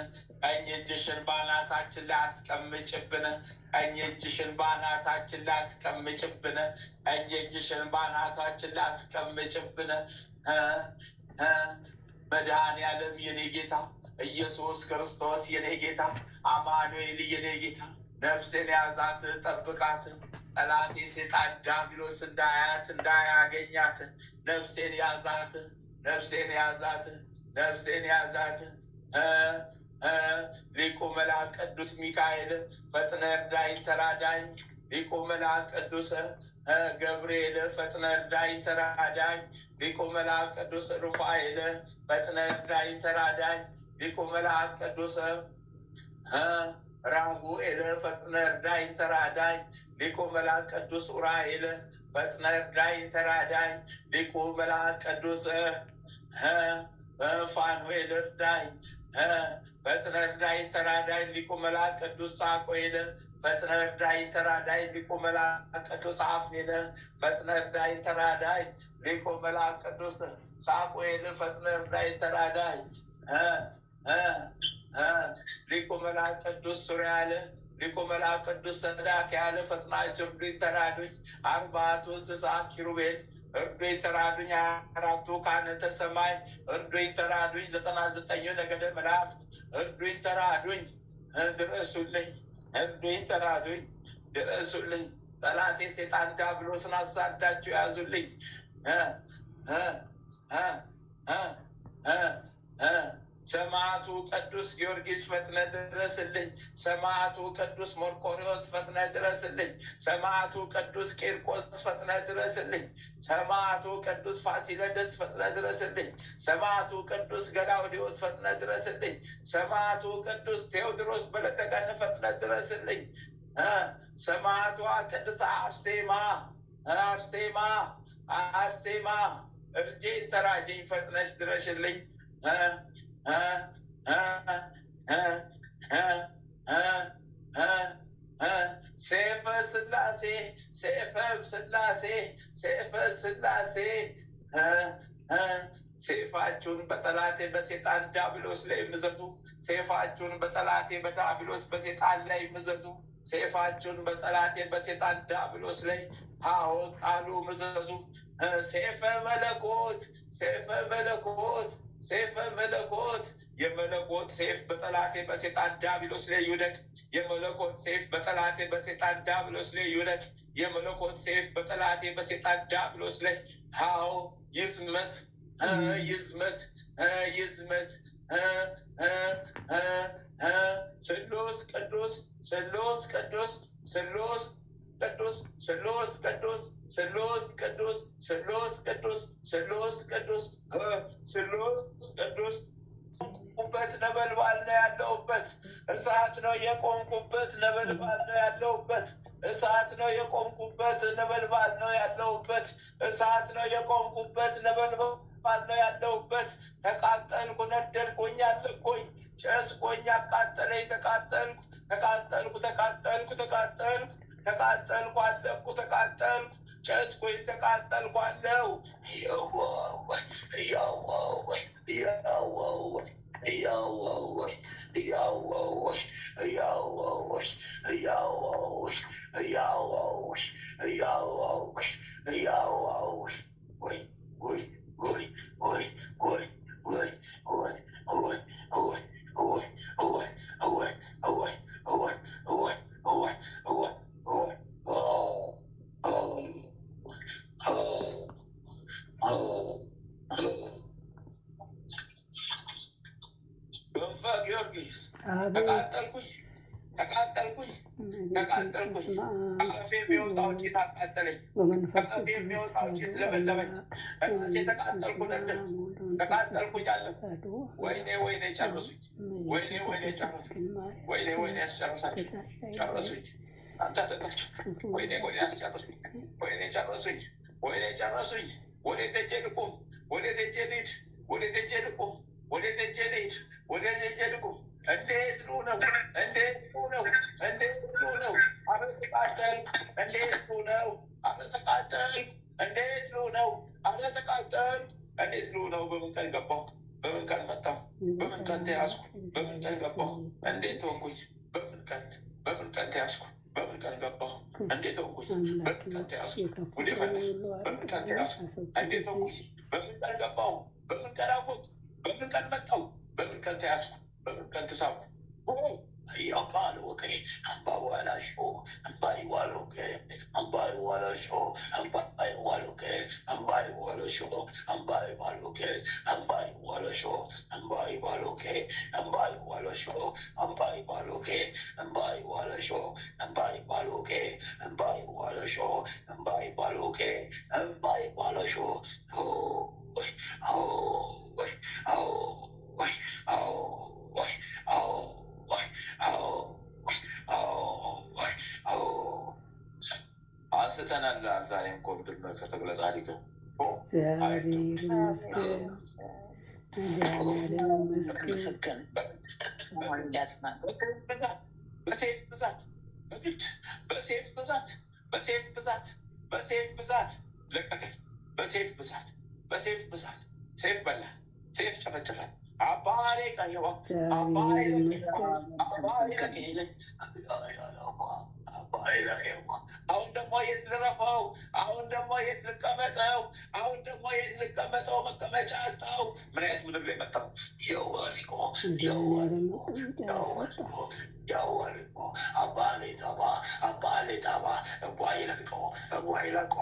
Speaker 2: ቀኝ እጅሽን በአናታችን ላይ አስቀምጭብን ቀኝ እጅሽን በአናታችን ላይ አስቀምጭብን ቀኝ እጅሽን በአናታችን ላይ አስቀምጭብን። መድኃኔዓለም የኔ ጌታ ኢየሱስ ክርስቶስ የኔ ጌታ አማኑኤል የኔ ጌታ ነፍሴን ያዛት ጠብቃት። ጠላቴ ሴጣን ዲያብሎስ እንዳያት እንዳያገኛት ነፍሴን ያዛት፣ ነፍሴን ያዛት፣ ነፍሴን ያዛት። ሊቁ መልአክ ቅዱስ ሚካኤል ፈጥነህ እርዳኝ ተራዳኝ። ሊቁ መልአክ ቅዱስ ገብርኤል ፈጥነህ እርዳኝ ተራዳኝ። ሊቁ መልአክ ቅዱስ ሩፋኤል ፈጥነህ እርዳኝ ተራዳኝ። ሊቁ መልአክ ቅዱስ ራጉኤል ፈጥነህ እርዳኝ ተራዳኝ። ሊቁ መልአክ ቅዱስ ኡራኤል ፈጥነህ እርዳኝ ተራዳኝ። ሊቁ መልአክ ቅዱስ ፋኑኤል እርዳኝ ፈጥነህ እርዳኝ ተራዳኝ። ሊቁ መልአክ ቅዱስ ሳቆኤል ፈጥነህ እርዳኝ ተራዳኝ። ሊቁ መልአክ ቅዱስ አፍኒን ፈጥነህ እርዳኝ ተራዳኝ። ሊቁ መልአክ ቅዱስ ሳቆኤል ፈጥነህ እርዳኝ ተራዳኝ። ሊቁ መልአክ ቅዱስ ሱሪያል ሊቁ መልአክ ቅዱስ ሰዳክያል ፈጥናችሁ እርዱኝ ተራዱኝ። አርባዕቱ እንስሳ ኪሩቤል እርዱኝ ተራዱኝ። አራቱ ካህናተ ሰማይ እርዱኝ ተራዱኝ። 99 ነገደ መላእክት እርዱኝ ተራዱኝ። ድረሱልኝ፣ እርዱኝ ተራዱኝ፣ ድረሱልኝ። ጠላቴ ሴጣን ዲያብሎስን አሳዳችሁ ያዙልኝ። ሰማዕቱ ቅዱስ ጊዮርጊስ ፈጥነህ ድረስልኝ። ሰማዕቱ ቅዱስ መርቆሬዎስ ፈጥነህ ድረስልኝ። ሰማዕቱ ቅዱስ ቂርቆስ ፈጥነህ ድረስልኝ። ሰማዕቱ ቅዱስ ፋሲለደስ ፈጥነህ ድረስልኝ። ሰማዕቱ ቅዱስ ገላውዴዎስ ፈጥነህ ድረስልኝ። ሰማዕቱ ቅዱስ ቴዎድሮስ በዕለተ ቀን ፈጥነህ ድረስልኝ። ሰማዕቷ ቅድስት አርሴማ አርሴማ አርሴማ እርጄን ተራጅኝ ፈጥነሽ ድረሽልኝ። ሰይፈ ሥላሴ ሰይፈ ሥላሴ ሰይፈ ሥላሴ ሰይፋችሁን በጠላቴ በሴጣን ዲያብሎስ ላይ ምዘዙ። ሰይፋችሁን በጠላቴ በዲያብሎስ በሴጣን ላይ ምዘዙ። ሰይፋችሁን በጠላቴ በሴጣን ዲያብሎስ ላይ ቃሉ ምዘዙ። ሰይፈ መለኮት ሰይፈ መለኮት ሰይፈ መለኮት የመለኮት ሰይፍ በጠላቴ በሴጣን ዲያብሎስ ላይ ይውደቅ። የመለኮት ሰይፍ በጠላቴ በሴጣን ዲያብሎስ ላይ ይውደቅ። የመለኮት ሰይፍ በጠላቴ በሴጣን ዲያብሎስ ላይ ይዝመት ይዝመት ይዝመት። ስሉስ ቅዱስ ስሉስ ቅዱስ ስሉስ ቅዱስ ስሉስ ቅዱስ ስሉስ ቅዱስ ስሉስ ቅዱስ ስሉስ ቅዱስ ስሉስ ቅዱስ ቁበት ነበልባል ነው ያለሁበት። እሳት ነው የቆምኩበት ነበልባል ነው ያለሁበት። እሳት ነው የቆምኩበት ነበልባል ነው ያለሁበት። እሳት ነው የቆምኩበት ነበልባል ነው ያለሁበት። ተቃጠልኩ ነደድኩኝ አለቅኩኝ ጨስኩኝ አቃጠለኝ ተቃጠልኩ ተቃጠልኩ ተቃጠልኩ ተቃጠልኩ ተቃጠልኩ አለቅኩ ተቃጠልኩ ጨስኩኝ ተቃጠልኩ አለው። ተቃጠልኩኝ ተቃጠልኩኝ ተቃጠልኩኝ። ከአፌ የሚወጣው ጭስ አቃጠለኝ። ከአፌ የሚወጣው ጭስ ለበለበኝ። በራሴ ተቃጠልኩ ነደድኩ ተቃጠልኩኝ አለኩ። ወይኔ ወይኔ ጨረሱኝ። ወይኔ ወይኔ ጨረሱኝ። ወይኔ ወይኔ ያስጨረሳችሁ ጨረሱኝ። አንተ አደላችሁ። ወይኔ ወይኔ ያስጨረሱኝ። ወይኔ ጨረሱኝ። ወይኔ ጨረሱኝ። ወዴት ሄጄ ልቁም? ወዴት ሄጄ ልሂድ? ወዴት ሄጄ ልቁም? ወዴት ሄጄ ልሂድ? ወዴት ሄጄ ልቁም? እንዴት ነው? እንዴት ነው? እንዴት ነው? አረ ተቃጠልኩ። እንዴት ነው? አረ ተቃጠልኩ። እንዴት ነው? አረ ተቃጠልኩ። እንዴት ነው? በምን ቀን ገባሁ? በምን ቀን መጣሁ? በምን ቀን ተያዝኩ? በምን ቀን ገባሁ? እንዴት ሆንኩኝ? በምን ቀን ተያዝኩ? በምን ቀን ገባሁ? እንዴት ሆንኩኝ? በምን ቀን ተያዝኩ? ወደ ፈለስ በምን ቀን ተያዝኩ? እንዴት ሆንኩኝ? በምን ቀን ገባሁ? በምን ቀን አወቅሁ? በምን ቀን መጣሁ? በምን ቀን ተያዝኩ? በምን ቀን ተሳብኩ? Yambaloke, Ambawalasho, Ambaiwaloke, Ambaiwalasho, Ambaiwaloke, Ambaiwalasho, Ambaiwaloke, Ambaiwalasho, Ambaiwaloke, Ambaiwalasho, Ambaiwaloke, Ambaiwalasho, Ambaiwaloke, Ambaiwalasho, Ambaiwaloke, Ambaiwalasho, oh, oh, oh, oh, oh. አንስተናል ዛሬም ኮምድር ከተግለጽ አዲገ
Speaker 3: እግዚአብሔር ይመስገን። መድኃኒዓለም ይመስገን።
Speaker 2: በሴፍ ብዛት በሴፍ ብዛት በሴፍ ብዛት በሴፍ ብዛት ለቀቀኝ። በሴፍ ብዛት በሴፍ ብዛት ሴፍ በላ ሴፍ ጨፈጨፈን። አባሬ ቀየዋ አባሬ አሁን ደግሞ የት ልረፈው? አሁን ደግሞ የት ልቀመጠው? አሁን ደግሞ የት ልቀመጠው? መቀመጫ አጣው። ምን አይነት ምድር ላይ መጣው? የወልቆ አባሌ ጠባ አባሌ ጠባ እጓይ ለቆ እጓይ ለቆ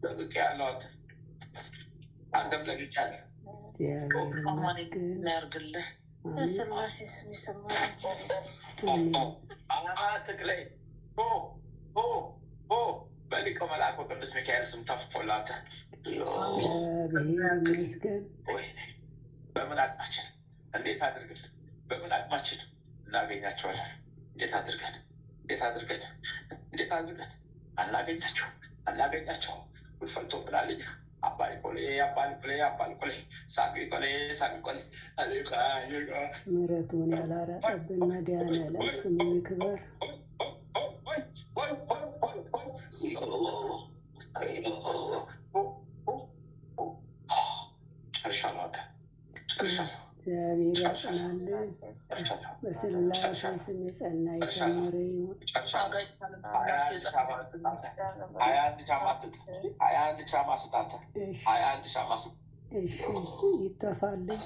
Speaker 2: ለቅቄ ያለሁት አንተም ለቅቄ ያለ
Speaker 3: ያርግልህ።
Speaker 4: በስላሴ ስም ይሰማል።
Speaker 2: ትክለይ በሊቀ መልአኩ ቅዱስ ሚካኤል ስም ተፍፎላተ
Speaker 3: ይመስገን።
Speaker 2: በምን አቅማችን እንዴት አድርገን በምን አቅማችን እናገኛቸዋለን? እንዴት አድርገን አናገኛቸው ጉድፈልቶ ብላለች።
Speaker 3: ምሕረቱን ያላራቀብን መድኃኒዓለም ስሙ ይክበር። እግዚአብሔር ያጽናልን። በስላሴ ስም የጸና የሰመረ ይሁን። እሺ ይተፋልኝ።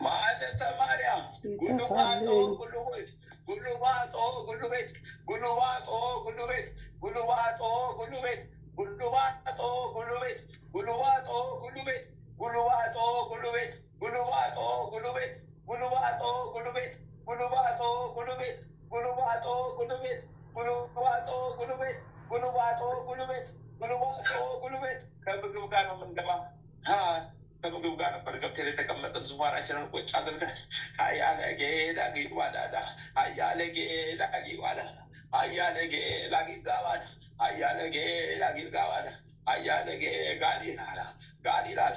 Speaker 2: ማለተ ማርያም ከምግብ ጋር ነው የምንገባ። ከምግብ ጋር ነበር ገብተን የተቀመጠን ዙፋናችንን ቁጭ አድርገን አያለጌ ላጊ ዋዳዳ አያለጌ ላጊ ዋዳዳ አያለጌ ላጊ ጋዋዳ አያለጌ ላጊ ጋዋዳ አያለጌ ጋሊላላ ጋሊላላ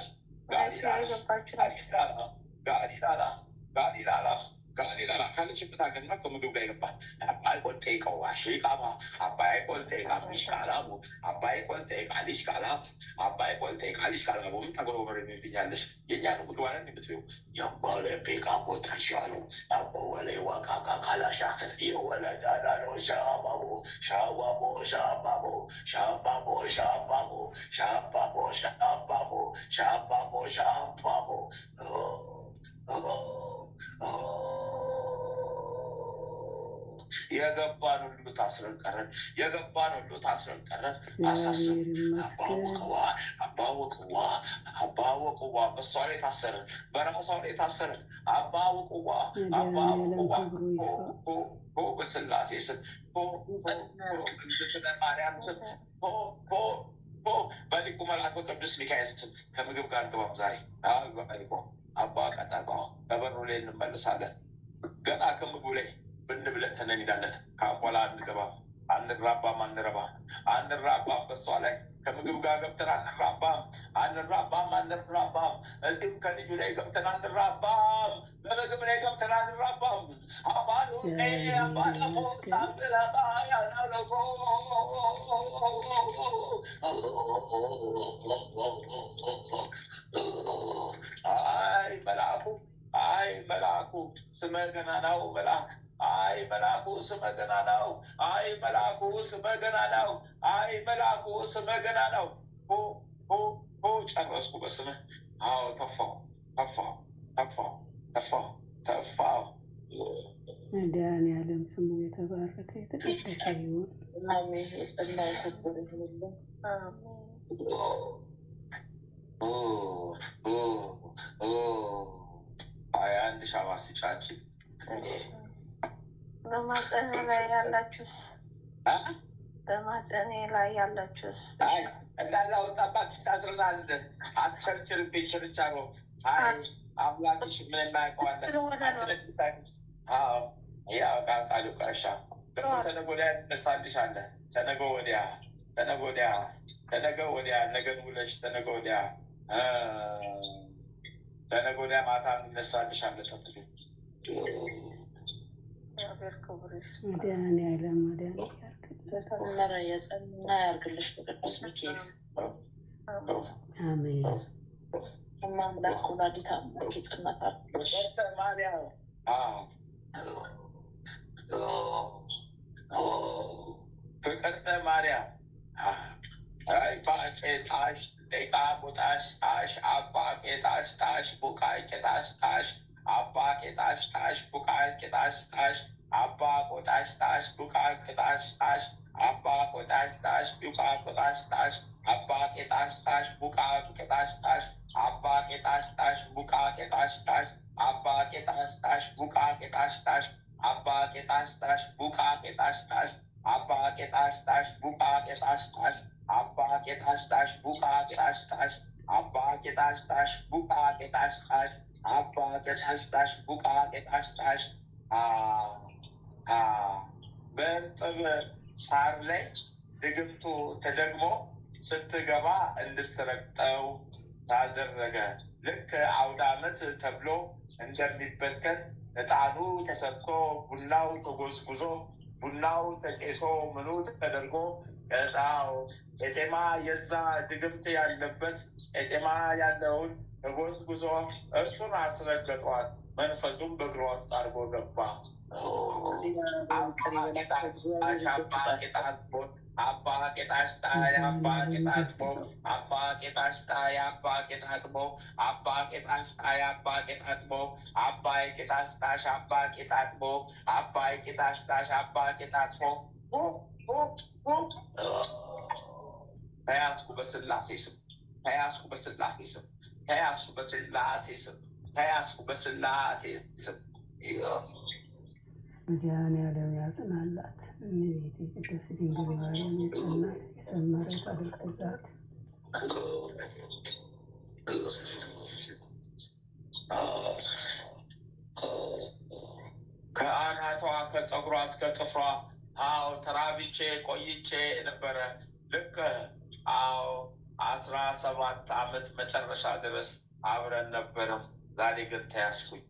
Speaker 2: ጋሊላላ ካለችበት ሀገርና ከምግብ ጋር ይገባል። አባይ ቆልጤ ቀዋሽ ቃባ አባይ ቆልጤ ቃሚሽ ቃላሙ አባይ ቆልጤ ቃሊሽ ቃላሙ አባይ ቆልጤ ቃሊሽ ቃላሙ ምን ተጎረበረ የሚልኛለሽ የእኛን ምግባንን የምትው የባለ ቤቃሞ ታሻሉ አቦወለ ዋቃቃ ካላሻ የወለዳዳ ነው ሻባቦ ሻባቦ ሻባቦ ሻባቦ ሻባቦ ሻባቦ ሻባቦ ሻባቦ ሻባቦ የገባን ሁሉ ታስረን ቀረን። አባወቅዋ በሷ ላይ ታሰረን፣ በራሷ ላይ ታሰረን። አባወቅዋ በስላሴ ስም ማርያም ስም በሊቁ መልአኩ ቅዱስ ሚካኤል ስም ከምግብ ጋር ግባም ዛሬ አባ ቀጣቃ በበሩ ላይ እንመልሳለን። ገና ከምግቡ ላይ ብንብለን ተነኒዳለን። ከአቧላ አንገባም፣ አንራባም፣ አንራባም። በሷ ላይ ከምግብ ጋር ገብተን አንራባም። እዚህም ከልጁ ላይ ገብተን አንራባም፣ በምግብ ላይ ገብተን አንራባም። አይ መልአኩ ስመ ገናናው መልአክ አይ መልአኩ ስመ ገናናው አይ መልአኩ ስመ ገናናው አይ መልአኩ ስመ ገናናው ጨረስኩ በስምህ። አዎ ተፋው ተፋው ተፋው ተፋው ተፋው።
Speaker 3: መድኃኒዓለም ስሙ የተባረከ የተቀደሰ ይሁን።
Speaker 4: አሜን። የጸና የከበረ ይሁንልን።
Speaker 2: አይ አንድ ሻማ ስጫች።
Speaker 4: በማጸኔ ላይ ያላችሁስ በማጸኔ ላይ ያላችሁስ
Speaker 2: እንዳላ ወጣባት ታስርናል። አትቸርችርብኝ ችርቻሮ። አይ አምላክሽ ምን እናውቀዋለን። ያው ቃሉ ቀሻ ደግሞ ተነገ ወዲያ ትነሳልሻለህ። ተነገ ወዲያ ነገን ውለሽ ተነገ ወዲያ ማታ እንነሳልሻለህ።
Speaker 3: መድኃኒዓለም መድኃኒት
Speaker 4: ተሰመረ የጸና ያርግልሽ በቅዱስ ሚካኤል
Speaker 3: አሜን።
Speaker 4: አምላክ ወላዲተ አምላክ የጸናት አርግልሽ።
Speaker 2: ፍቅርተ ማርያም ቄጣሽ ጤቃ ቦጣሽ ጣሽ አባ ቄጣሽ ጣሽ ቡቃይ ቄጣሽ ጣሽ አባ ቄጣሽ ጣሽ ቡቃይ ቄጣሽ ጣሽ አባ ቆጣሽ ጣሽ ቡቃይ ቄጣሽ ጣሽ አባ ቆጣሽ ጣሽ ቡቃ ቆጣሽ ጣሽ አባ ቄጣሽ ጣሽ ቡቃ ቄጣሽ ጣሽ አባ ቄጣሽ ጣሽ ቡቃ ቄጣሽ ጣሽ አባ ቄጣሽ ጣሽ ቡቃ ቄጣሽ ጣሽ አባ ቄጣሽ ጣሽ ቡቃ ቄጣሽ ጣሽ አባ ቄጣሽ ጣሽ ቡቃ ቄጣሽ ጣሽ አባ ቄጣሽ ጣሽ ቡቃ ቄጣሽ ጣሽ አባ ቄጣሽ ጣሽ ቡቃ ቄጣሽ ጣሽ አባ ቄጣሽ ጣሽ ቡቃ ቄጣሽ ጣሽ በእርጥብ ሳር ላይ ድግምቱ ተደግሞ ስትገባ እንድትረግጠው ታደረገ። ልክ አውደ ዓመት ተብሎ እንደሚበተን ዕጣኑ ተሰጥቶ ቡናው ተጎዝጉዞ ቡናው ተቄሶ ምኑ ተደርጎ ቄጤማ የዛ ድግምት ያለበት ቄጤማ ያለውን ተጎዝጉዞ እርሱን አስረገጧት። መንፈሱም በእግሯ ውስጥ አድርጎ ገባ። አባ ቄጣሽ ጣይ አባ ቄጣጥቦ አባ ቄጣሽ ጣይ አባ ቄጣጥቦ አባ ቄጣሽ ጣይ አባ ቄጣጥቦ አባይ ቄጣሽ ጣሽ አባ ቄጣጥቦ አባይ ቄጣሽ ጣሽ አባ ቄጣጥቦ ተያዝኩ በስላሴ ስም ተያዝኩ በስላሴ ስም ተያዝኩ በስላሴ ስም ተያዝኩ በስላሴ ስም።
Speaker 3: መድኃኒዓለም ያጽናላት። እመቤቴ ቅድስት ድንግል ማርያም የሰመረት አድርግላት።
Speaker 2: ከአናቷ ከፀጉሯ እስከ ጥፍሯ ተራብቼ ቆይቼ ነበረ። ልክ 17 ዓመት መጨረሻ ድረስ አብረን ነበረም። ዛሬ ግን ተያዝኩኝ።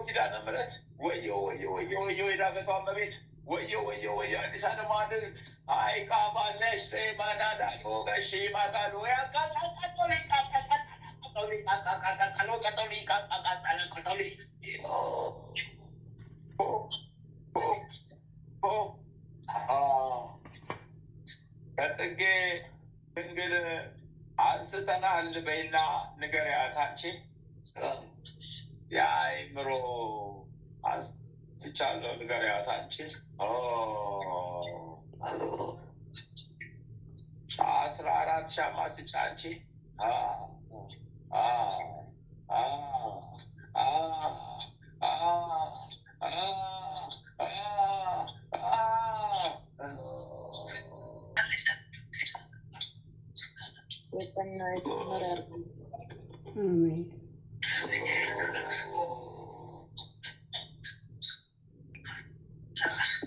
Speaker 2: ኪዳነ ምሕረት ወዮ የዳገቷ እመቤት ወዮ አዲስ አለማድር አይ ቃባለሽ ማናዳዶ ገሺ ማታዶ ከጽጌ ድንግል አንስተናል በይና ንገሪያት አንቺ የአእምሮ አንስቻለሁ ንገሪያት አንቺ 14 ሻማ ስጫ አንቺ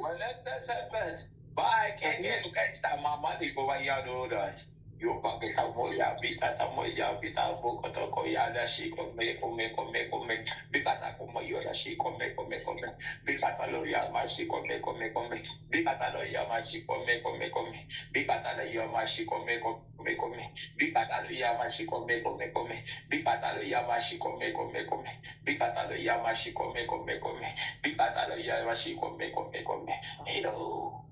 Speaker 2: ወለተ ሰንበት በአቄቄ ሱቀች ታማማት ይጎባያሉ ወዳጅ Yo pakita mo ya bikata mo ya bita mo koto ko ya da shi come bikata ko mo yo da shi come bikata lo ya ma shi come bikata lo ya ma shi come bikata lo ya ma shi come bikata lo ya ma shi come bikata lo ya ma shi come bikata lo ya ma shi come bikata lo ya ma shi come hello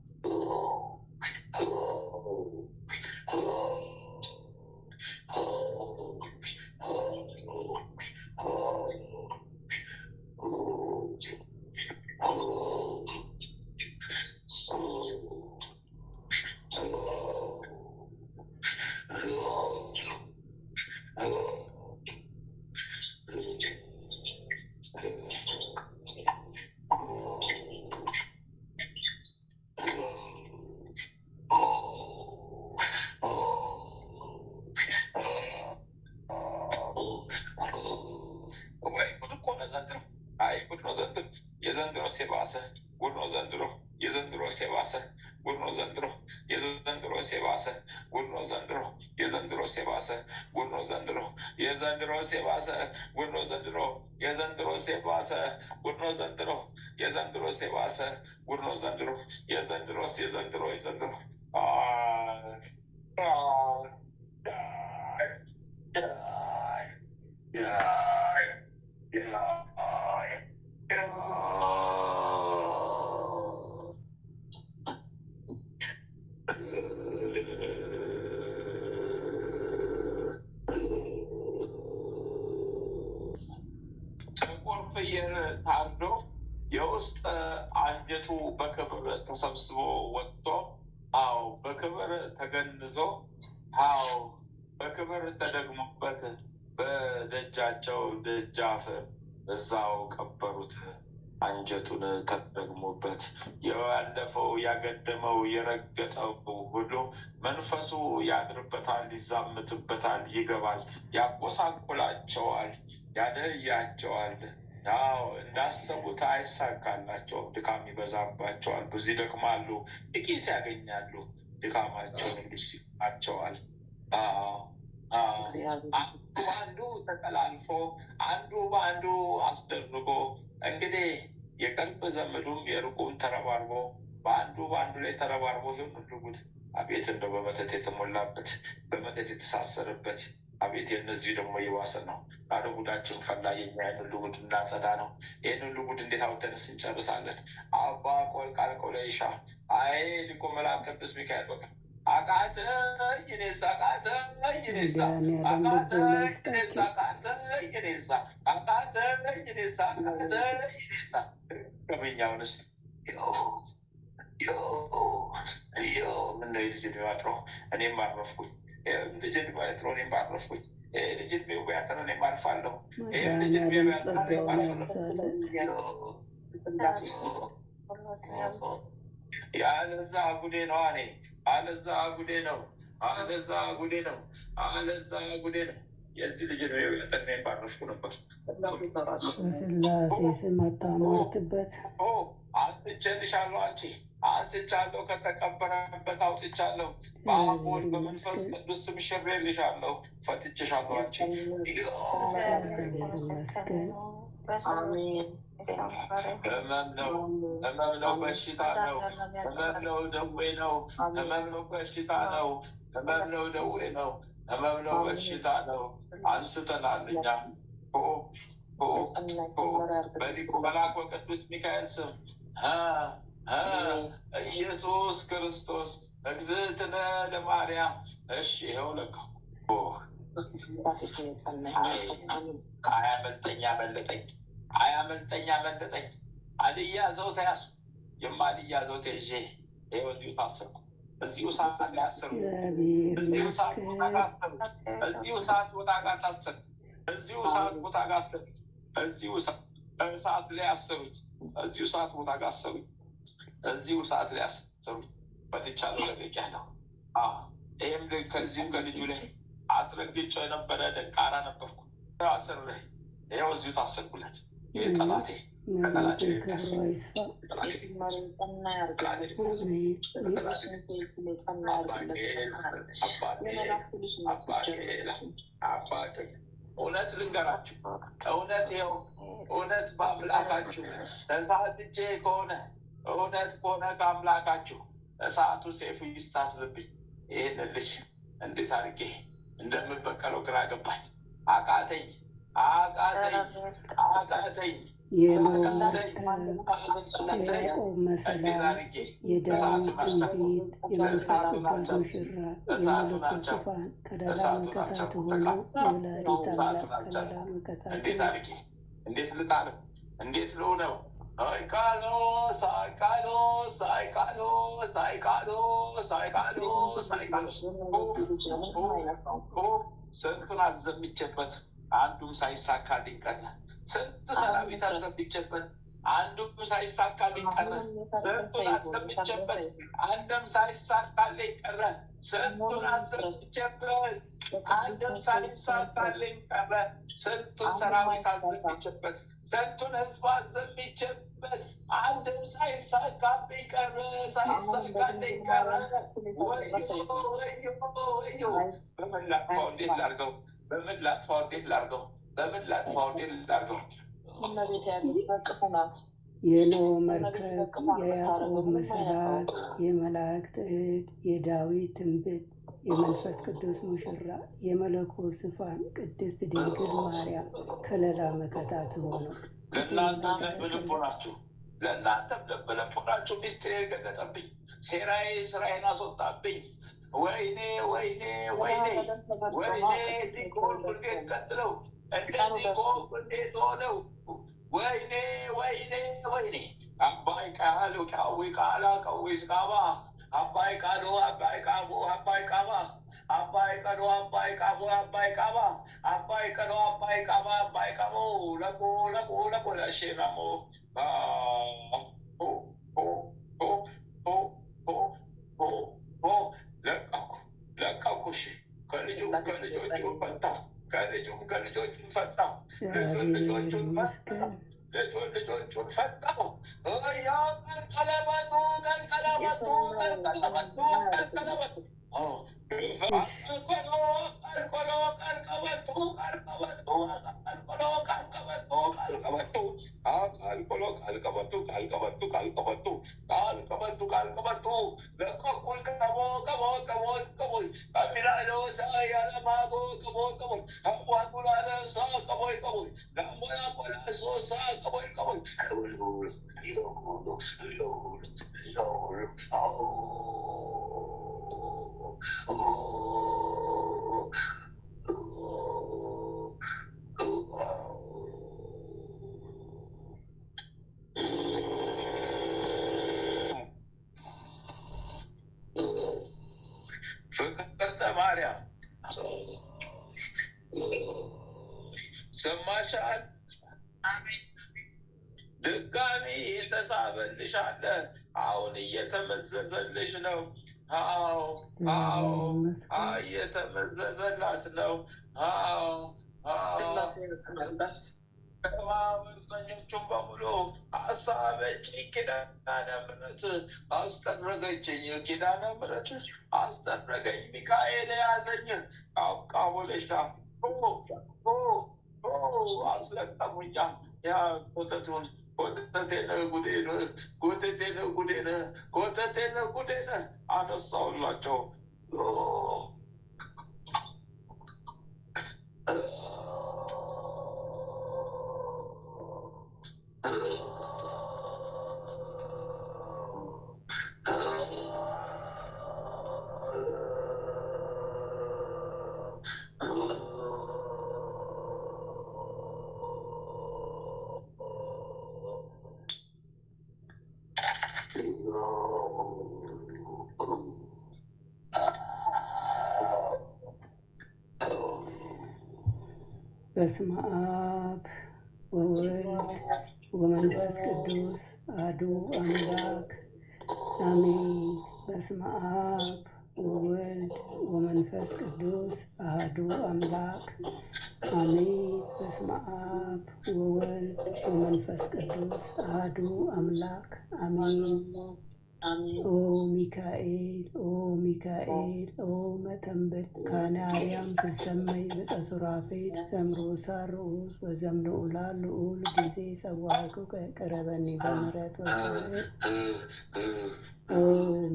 Speaker 2: የዘንድሮ ሴባሰ ጉድ ነው ዘንድሮ የዘንድሮ ሴባሰ ጉድ ነው ዘንድሮ የዘንድሮ ሴባሰ ጉድ ነው ዘንድሮ የዘንድሮ ሴባሰ ጉድ ነው ዘንድሮ የዘንድሮ ሴባሰ ጉድ ነው ዘንድሮ የዘንድሮ ሴባሰ ጉድ ነው ዘንድሮ የዘንድሮ ሴባሰ ጉድ ነው ዘንድሮ የዘንድሮ የዘንድሮ ፍየል ታርዶ የውስጥ አንጀቱ በክብር ተሰብስቦ ወጥቶ አዎ በክብር ተገንዞ አዎ በክብር ተደግሞበት በደጃቸው ደጃፍ እዛው ቀበሩት። አንጀቱን ተደግሞበት ያለፈው ያገደመው የረገጠው ሁሉ መንፈሱ ያድርበታል፣ ይዛምትበታል፣ ይገባል፣ ያቆሳቁላቸዋል፣ ያደህያቸዋል። ያው እንዳሰቡት አይሳካላቸውም። ድካም ይበዛባቸዋል። ብዙ ይደክማሉ፣ ጥቂት ያገኛሉ። ድካማቸውን እንዲሲቸዋል። አንዱ በአንዱ ተቀላልፎ አንዱ በአንዱ አስደርጎ እንግዲህ የቅርብ ዘመዱም የሩቁም ተረባርቦ በአንዱ በአንዱ ላይ ተረባርቦ ይሁን ሁሉ ጉድ! አቤት እንደው በመተት የተሞላበት በመተት የተሳሰረበት አቤት! የእነዚህ ደግሞ የዋሰ ነው። ባዶ ጉዳችን ፈላ። የኛ ይህን ሁሉ ጉድ እናጸዳ ነው። ይህን ሁሉ ጉድ እንዴት አውጥተንስ እንጨርሳለን? አባ ቆልቃል ቆለይሻ አይ ሊቆ መልአክ ቅዱስ ሚካኤል በቃ አቃተኝ እኔስ አቃተኝ እኔስ አቃተኝ እኔስ አቃተኝ እኔስ አቃተኝ እኔስ አቃተኝ እኔስ ገበኛውንስ ምነው የልጅ ዕድሜው አጥሮ እኔም አረፍኩኝ። ልጅ ዕድሜው አጥሮ እኔም አረፍኩኝ። ልጅ ዕድሜው ቢያጥር እኔም አርፋለሁ። ልጅ ዕድሜው ቢያጥር እኔም አርፋለሁ። ያለዛ ጉዴ ነው እኔ አለዛ ጉዴ ነው አለዛ ጉዴ ነው አለዛ ጉዴ ነው። የዚህ ልጅ ነው የጠና ባረፍኩ ነበር።
Speaker 3: በስላሴ ስም አታሟርትበት።
Speaker 2: አንስቼልሻለሁ፣ አንቺ አንስቻለሁ፣ ከተቀበረበት አውጥቻለሁ። በአብ ወልድ በመንፈስ ቅዱስ ስም ሽሬልሻለሁ፣ ፈትቼሻለሁ። አንቺ
Speaker 3: ይመስገን።
Speaker 2: ህመም ነው፣ ህመም ነው፣ በሽታ ነው፣ ህመም ነው፣ ደዌ ነው፣ ህመም ነው፣ በሽታ ነው፣ ህመም ነው፣ ደዌ ነው፣ ህመም ነው፣ በሽታ ነው። አንስተናል እኛ በሊቁ መልአኩ ቅዱስ ሚካኤል ስም ኢየሱስ ክርስቶስ እግዝእትነ ለማርያም። እሺ ይኸው ለካ አያመልጠኝ አመለጠኝ አያመልጠኝ አመለጠኝ። አልያዘው ተያዙ የማልያዘው ተይዤ ይኸው እዚሁ ታሰርኩ። እዚሁ ሰዓት ላይ አሰሩ። እዚሁ ሰዓት ቦታ ጋር አሰሩ። እዚሁ ሰዓት ቦታ ጋር ታሰሩ። እዚሁ ሰዓት ቦታ ጋር አሰሩ። እዚሁ ሰዓት ላይ አሰሩት። እዚሁ ሰዓት ቦታ ጋር አሰሩኝ። እዚሁ ሰዓት ላይ አሰሩኝ። በትቻለሁ፣ ለቅቄያለሁ። ይህም ከዚህም ከልጁ ላይ አስረግጬው የነበረ ደንቃራ ነበርኩ። አስር ይኸው እዚሁ ታሰርኩለት። ይህ ጠላቴ
Speaker 3: እመቤቴ ክብሯ ይስፋ።
Speaker 4: የዝማሬ ጸና ያርግልሽ። በቅዱስ ሚካኤል ስም የጸና ያርግልሽ። የመላእክት ልጅ ናት ይጀምራል።
Speaker 2: እውነት ልንገራችሁ፣ እውነት ይኸው እውነት በአምላካችሁ ተሳስቼ ከሆነ እውነት ከሆነ ከአምላካችሁ እሳቱ ሰይፉ ይስታስዝብኝ። ይህን ልጅ እንዴት አድርጌ እንደምበቀለው ግራ ገባኝ። አቃተኝ።
Speaker 3: የያዕቆብ መሰላል፣ የዳዊት ትንቢት፣ የመንፈስ ቅዱስ ሙሽራ፣ የመለኮት ዙፋን፣ ከለላ መከታ ትሆነው ወላዲተ አምላክ ከለላ መከታ
Speaker 2: እንዴት ልጣለው? እንዴት ልሆነው? ስንቱን አዘምቼበት አንዱም ሳይሳካልኝ ቀረ። ስንት ሰራዊት አዘምቼበት አንዱም ሳይሳካልኝ ቀረ። ስንቱን አዘምቼበት አንድም ሳይሳካልኝ ቀረ። ስንቱን አዘምቼበት አንድም ሳይሳካልኝ ቀረ። ስንቱን ሰራዊት አዘምቼበት ስንቱን ህዝብ አዘምቼበት አንድም ሳይሳካልኝ ቀረ። ሳይሳካልኝ ቀረ። በምን ላጥፋው? እንዴት ላድርገው? በምን ላጥፋው? እንዴት ላድርገው? በምን ላጥፋው? እንዴት ላድርገው?
Speaker 4: እመቤት ያለች በቅፉ ናት።
Speaker 3: የኖህ መርከብ፣ የያዕቆብ መሰላል፣ የመላእክት እህት፣ የዳዊት ትንቢት፣ የመንፈስ ቅዱስ ሙሽራ፣ የመለኮት ዙፋን፣ ቅድስት ድንግል ማርያም ከለላ መከታ ትሆነው።
Speaker 2: ለእናንተም ልብ-ልቦናችሁ ሚስጥር የገለጠብኝ ሴራዬ ስራዬን አስወጣብኝ። ወይኔ ወይኔ ወይኔ ወይኔ! እዚህ ከሆንኩ እንዴት ቀጥለው? እንደዚህ ከሆንኩ እንዴት ሆነው? ወይኔ ወይኔ ወይኔ! አባይ ቃሉ ቃዊ ቃላ ቀዊ ስቃባ አባይ ቃሉ አባይ ቃቡ አባይ ቃባ አባይ ቀዶ አባይ ቃቡ አባይ ቃባ አባይ ቀዶ አባይ ቃባ አባይ ቃቡ ለቆ ለቆ ለቆ ለሼናሞ ለቀኩሽ። ከልጆቹ ፈታ ከልጆቹን ፈታ ልጆቹን ፈታው። ቀለበቱ ፍቅርተ ማርያም ሰማሻል? ድጋሚ የተሳበልሽ አለ። አሁን እየተመዘዘልሽ ነው። አዎ እየተመዘዘላት ነው። ከማመፀኞቹም በሙሉ አሳበችኝ። ኪዳነ ምሕረት አስጠረገችኝ። ኪዳነ ምሕረት አስጠረገኝ። ሚካኤል ያዘኝ። አቃወለሻ አስለቀሙኛ። ያ ኮተቱን ኮተቴነ ጉዴነ ኮተቴነ ጉዴነ ኮተቴነ ጉዴነ አነሳውላቸው።
Speaker 3: በስመ አብ ወወልድ ወመንፈስ ቅዱስ አሐዱ አምላክ አሜን። በስመ አብ ወወልድ ወመንፈስ ቅዱስ አሐዱ አምላክ አሜን። በስመ አብ ወወልድ ወመንፈስ ቅዱስ አሐዱ አምላክ አሜን። ኦ ሚካኤል ኦ ሚካኤል ኦ መተንብል ካነ አርያም ትሰመይ በጸሱራፌል ዘምሮሳ ርዑስ ወዘምልዑላ ልዑል ጊዜ ጸዋዕኩ ቀረበኒ በምሕረት ወሳህል ኦ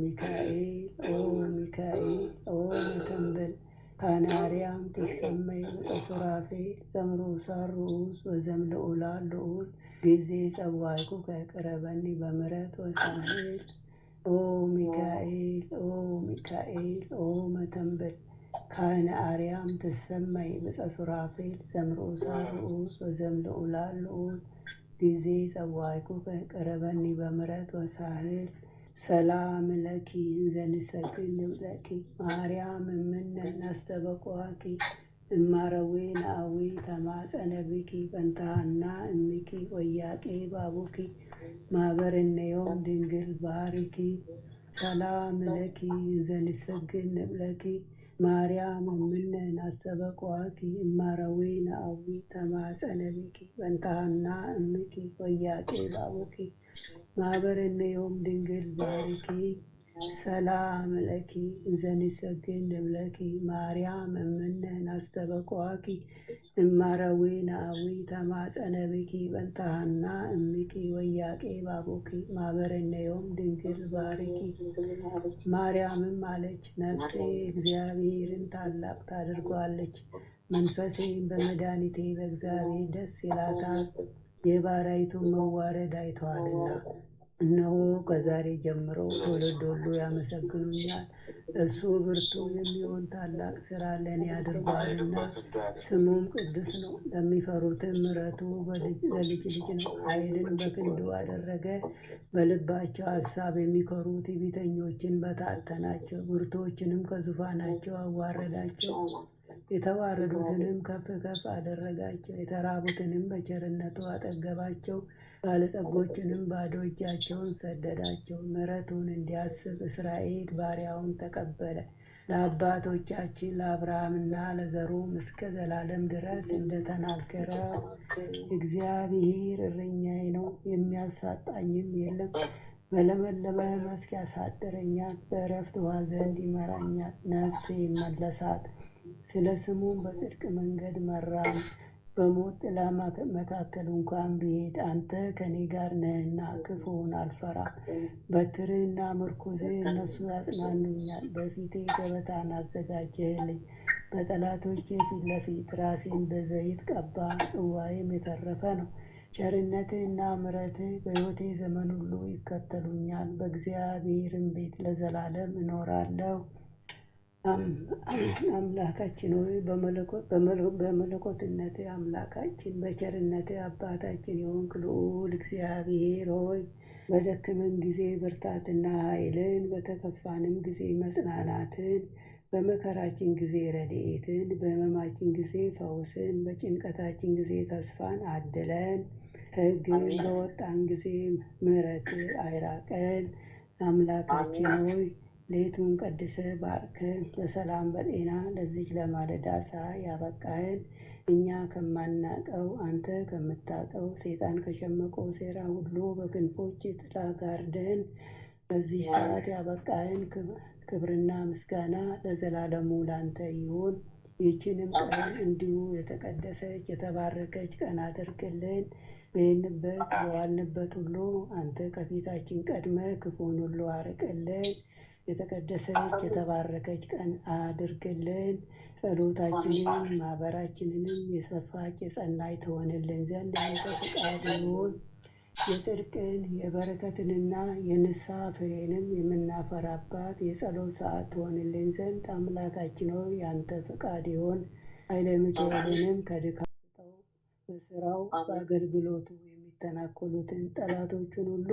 Speaker 3: ሚካኤል ኦ ሚካኤል ኦ መተንብል ካነ አርያም ትሰመይ በጸሱራፌል ዘምሮሳ ርዑስ ወዘምልዑላ ልዑል ጊዜ ጸዋዕኩ ቀረበኒ በምሕረት ወሳህል ኦ ሚካኤል ኦ ሚካኤል ኦ መተንብል ካነ አርያም ትሰመይ በጸሱራፌል ዘምሮሳ ርዑስ ወዘምልዑላ ልዑል ጊዜ ጸዋዕኩ ቀረበኒ በምሕረት ወሳህል ሰላም ለኪ እንዘንሰግድ ንብለኪ ማርያም እምነ ናስተበቁአኪ እማረዌ ናአዊ ተማጸነብኪ በንታና እምኪ ወያቄ ባቡኪ ማህበርነዮም ድንግል ባሪኪ ሰላም ለኪ እንዘንሰግድ ንብለኪ ማርያም እምነ ናስተበቁአኪ እማረዌ ናአዊ ተማጸነብኪ በንታና እምኪ ወያቄ ባቡኪ ማህበርነዮም ድንግል ባሪኪ ሰላም ለኪ እንዘንሰግድ ንብለኪ ማርያም እምነ ናስተበቁአኪ እማረዌ ናአዊ ተማጸነብኪ በንታሃና እምኪ ወያቄ ባቡኪ ማህበርነዮም ድንግል ባሪኪ። ማርያምም አለች፣ ነፍሴ እግዚአብሔርን ታላቅ ታደርገዋለች፣ መንፈሴም በመድኃኒቴ በእግዚአብሔር ደስ ይላታል፣ የባሪያይቱን መዋረድ አይተዋልና። እነሆ ከዛሬ ጀምሮ ትውልድ ሁሉ ያመሰግኑኛል። እሱ ብርቱ የሚሆን ታላቅ ስራ ለእኔ አድርጓልና፣ ስሙም ቅዱስ ነው። ለሚፈሩትም ምሕረቱ ለልጅ ልጅ ነው። ኃይልን በክንዱ አደረገ። በልባቸው ሐሳብ የሚኮሩ ትዕቢተኞችን በታተናቸው። ብርቱዎችንም ከዙፋናቸው አዋረዳቸው። የተዋረዱትንም ከፍ ከፍ አደረጋቸው። የተራቡትንም በቸርነቱ አጠገባቸው። ባለጸጎችንም ባዶ እጃቸውን ሰደዳቸው። ምሕረቱን እንዲያስብ እስራኤል ባሪያውን ተቀበለ። ለአባቶቻችን ለአብርሃምና ለዘሩም እስከ ዘላለም ድረስ እንደተናገረ እግዚአብሔር እረኛዬ ነው፣ የሚያሳጣኝም የለም። በለመለመ መስክ ያሳድረኛል፣ በዕረፍት ውኃ ዘንድ ይመራኛል። ነፍሴ መለሳት፣ ስለ ስሙም በጽድቅ መንገድ መራኝ። በሞት ጥላ መካከል እንኳን ብሄድ አንተ ከኔ ጋር ነህና ክፉውን አልፈራም። በትርህና ምርኩዝህ እነሱ ያጽናኑኛል። በፊቴ ገበታን አዘጋጀህልኝ፣ በጠላቶቼ ፊት ለፊት። ራሴን በዘይት ቀባ፣ ጽዋዬም የተረፈ ነው። ቸርነትህና ምሕረትህ በሕይወቴ ዘመን ሁሉ ይከተሉኛል። በእግዚአብሔርም ቤት ለዘላለም እኖራለሁ። አምላካችን ሆይ በመለኮትነት አምላካችን፣ በቸርነት አባታችን የሆንክ ልዑል እግዚአብሔር ሆይ በደከመን ጊዜ ብርታትና ኃይልን፣ በተከፋንም ጊዜ መጽናናትን፣ በመከራችን ጊዜ ረድኤትን፣ በሕመማችን ጊዜ ፈውስን፣ በጭንቀታችን ጊዜ ተስፋን አድለን። ሕግን በወጣን ጊዜ ምሕረት አይራቀን። አምላካችን ሆይ ሌቱን ቀድሰ ባርከን በሰላም በጤና ለዚች ለማለዳ ሰዓት ያበቃህን። እኛ ከማናቀው አንተ ከምታቀው ሰይጣን ከሸመቀው ሴራ ሁሉ በክንፎች ጥላ ጋርደን በዚህ ሰዓት ያበቃህን። ክብርና ምስጋና ለዘላለሙ ላንተ ይሁን። ይህችንም ቀን እንዲሁ የተቀደሰች የተባረከች ቀን አድርግልን። በሄንበት በዋልንበት ሁሉ አንተ ከፊታችን ቀድመ ክፉን ሁሉ አርቅልን። የተቀደሰች የተባረከች ቀን አድርግልን። ጸሎታችንን ማህበራችንንም የሰፋች የጸናች ትሆንልን ዘንድ አንተ ፈቃድ ይሁን። የጽድቅን የበረከትንና የንስሐ ፍሬንም የምናፈራባት የጸሎት ሰዓት ትሆንልን ዘንድ አምላካችን ሆይ ያንተ ፈቃድ ይሁን። ኃይለ ሚካኤልንም ከድካም በስራው በአገልግሎቱ የሚተናኮሉትን ጠላቶቹን ሁሉ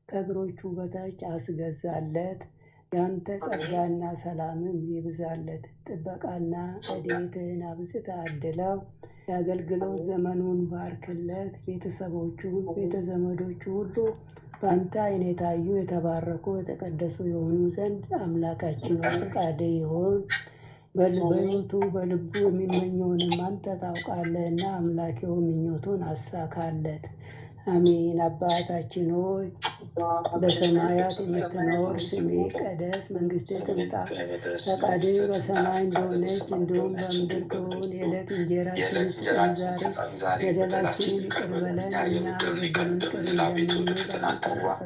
Speaker 3: ከእግሮቹ በታች አስገዛለት። ያንተ ጸጋና ሰላምም ይብዛለት። ጥበቃና ረድኤትህን አብዝተህ አድለው። የአገልግሎት ዘመኑን ባርክለት። ቤተሰቦቹን ቤተዘመዶቹ ሁሉ በአንተ ዓይን የታዩ የተባረኩ የተቀደሱ የሆኑ ዘንድ አምላካችን ፈቃድ ይሁን። በሕይወቱ በልቡ የሚመኘውንም አንተ ታውቃለህና አምላኬው ምኞቱን አሳካለት። አሜን። አባታችን ሆይ በሰማያት የምትኖር፣ ስምህ ይቀደስ፣ መንግሥትህ ትምጣ፣ ፈቃድህ በሰማይ እንደሆነች እንዲሁም በምድር ትሁን። የዕለት እንጀራችንን ስጠን ዛሬ፣ በደላችንን ይቅር በለን እኛም የበደሉንን ይቅር እንደምንል፣ ፈተና አታግባን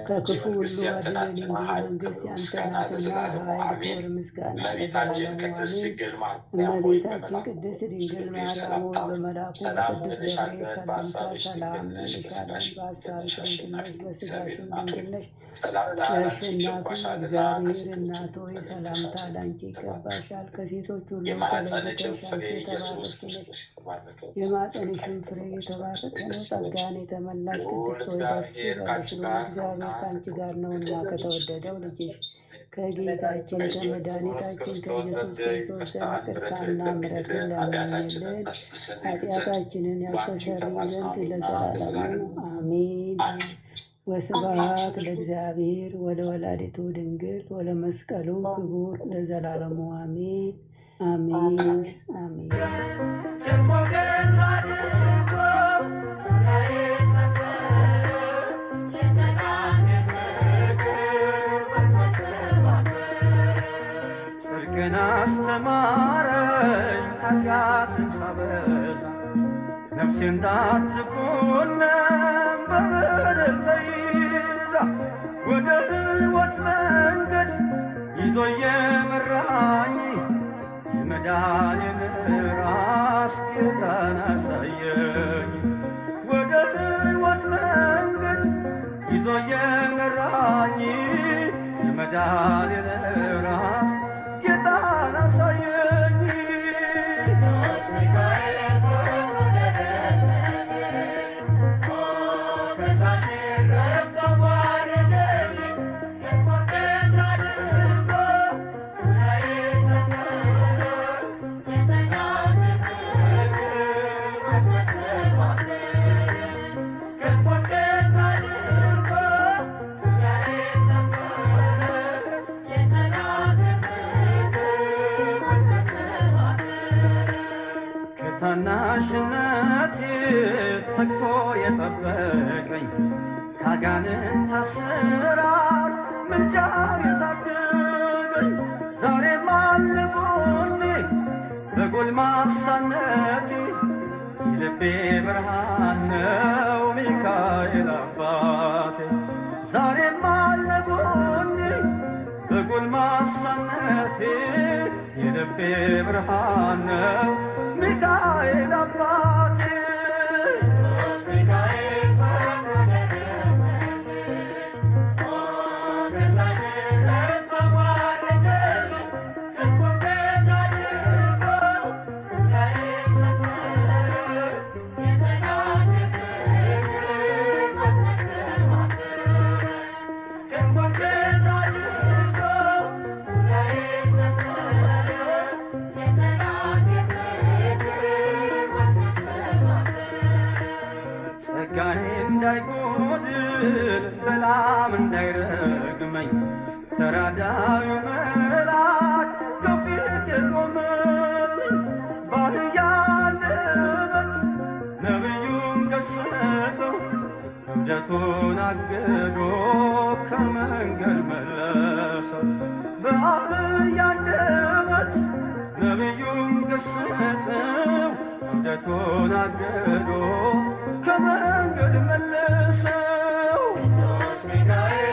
Speaker 3: ከክፉ ሁሉ አድነን እንጂ መንግሥት ያንተ ናትና፣ ኃይል፣ ክብር፣ ምስጋና ለዘላለሙ አሜን። እመቤታችን ቅድስት ድንግል ማርያም ሆይ በመልአኩ በቅዱስ ገብርኤል ሰላምታ ሰላም እንልሻለን። በሐሳብሽ ድንግል ነሽ፣ በሥጋሽም ድንግል ነሽ። የአሸናፊ እግዚአብሔር እናት ሆይ ሰላምታ ላንቺ ይገባሻል። ከሴቶች ሁሉ ተለይተሽ አንቺ የተባረክሽ ነሽ፣ የማኅፀንሽም ፍሬ የተባረከ ነው። ጸጋን የተመላሽ ቅድስት ሆይ ደስ ይበልሽ፣ እግዚአብሔር ከአንቺ ጋር ነውና ከተወደደው ልጅሽ ከጌታችን ከመድኃኒታችን ከኢየሱስ ክርስቶስ ዘንድ ይቅርታና ምሕረትን ለምኝልን ኃጢአታችንን ያስተሰርይ ዘንድ ለዘላለሙ አሜን። ወስብሐት ለእግዚአብሔር ወለወላዲቱ ድንግል ወለመስቀሉ ክቡር ለዘላለሙ አሜን አሜን አሜን።
Speaker 1: ጽድቅን አስተማረኝ ኃጢአትን ሳበዛ፣ ነፍሴ እንዳትኮነን በበደል ተይዛ፣ ወደ ሕይወት መንገድ ይዞ የመራኝ የመዳኔን ራስ ጌታን አሳየኝ። ወደ ሕይወት መንገድ ይዞ የመራኝ የመዳኔን ራስ ጌታን አሳየኝ። ታናሽነቴ ተኮ የጠበቀኝ ካጋንንት አሰራር ምልጃው የታደገኝ፣ ዛሬም አለ ጎኔ በጎልማሳነቴ የልቤ ብርሃን ነው ሚካኤል አባቴ። ዛሬም አለ ጎኔ በጎልማሳነቴ የልቤ ብርሃን ነው ሚካኤል አባቴ። ጸጋዬ እንዳይጎድል በላም እንዳይረግመኝ ተራዳዩ መልአክ ከፊቴ ቆመልኝ። በአህያ አንደበት ነቢዩን ገሠጸው፣ እብደቱን አግዶ ከመንገድ መለሰው። በአህያ አንደበት ነቢዩን ገሠጸው፣ እብደቱን አግዶ ከመንገድ መለሰው። ቅዱስ ሚካኤል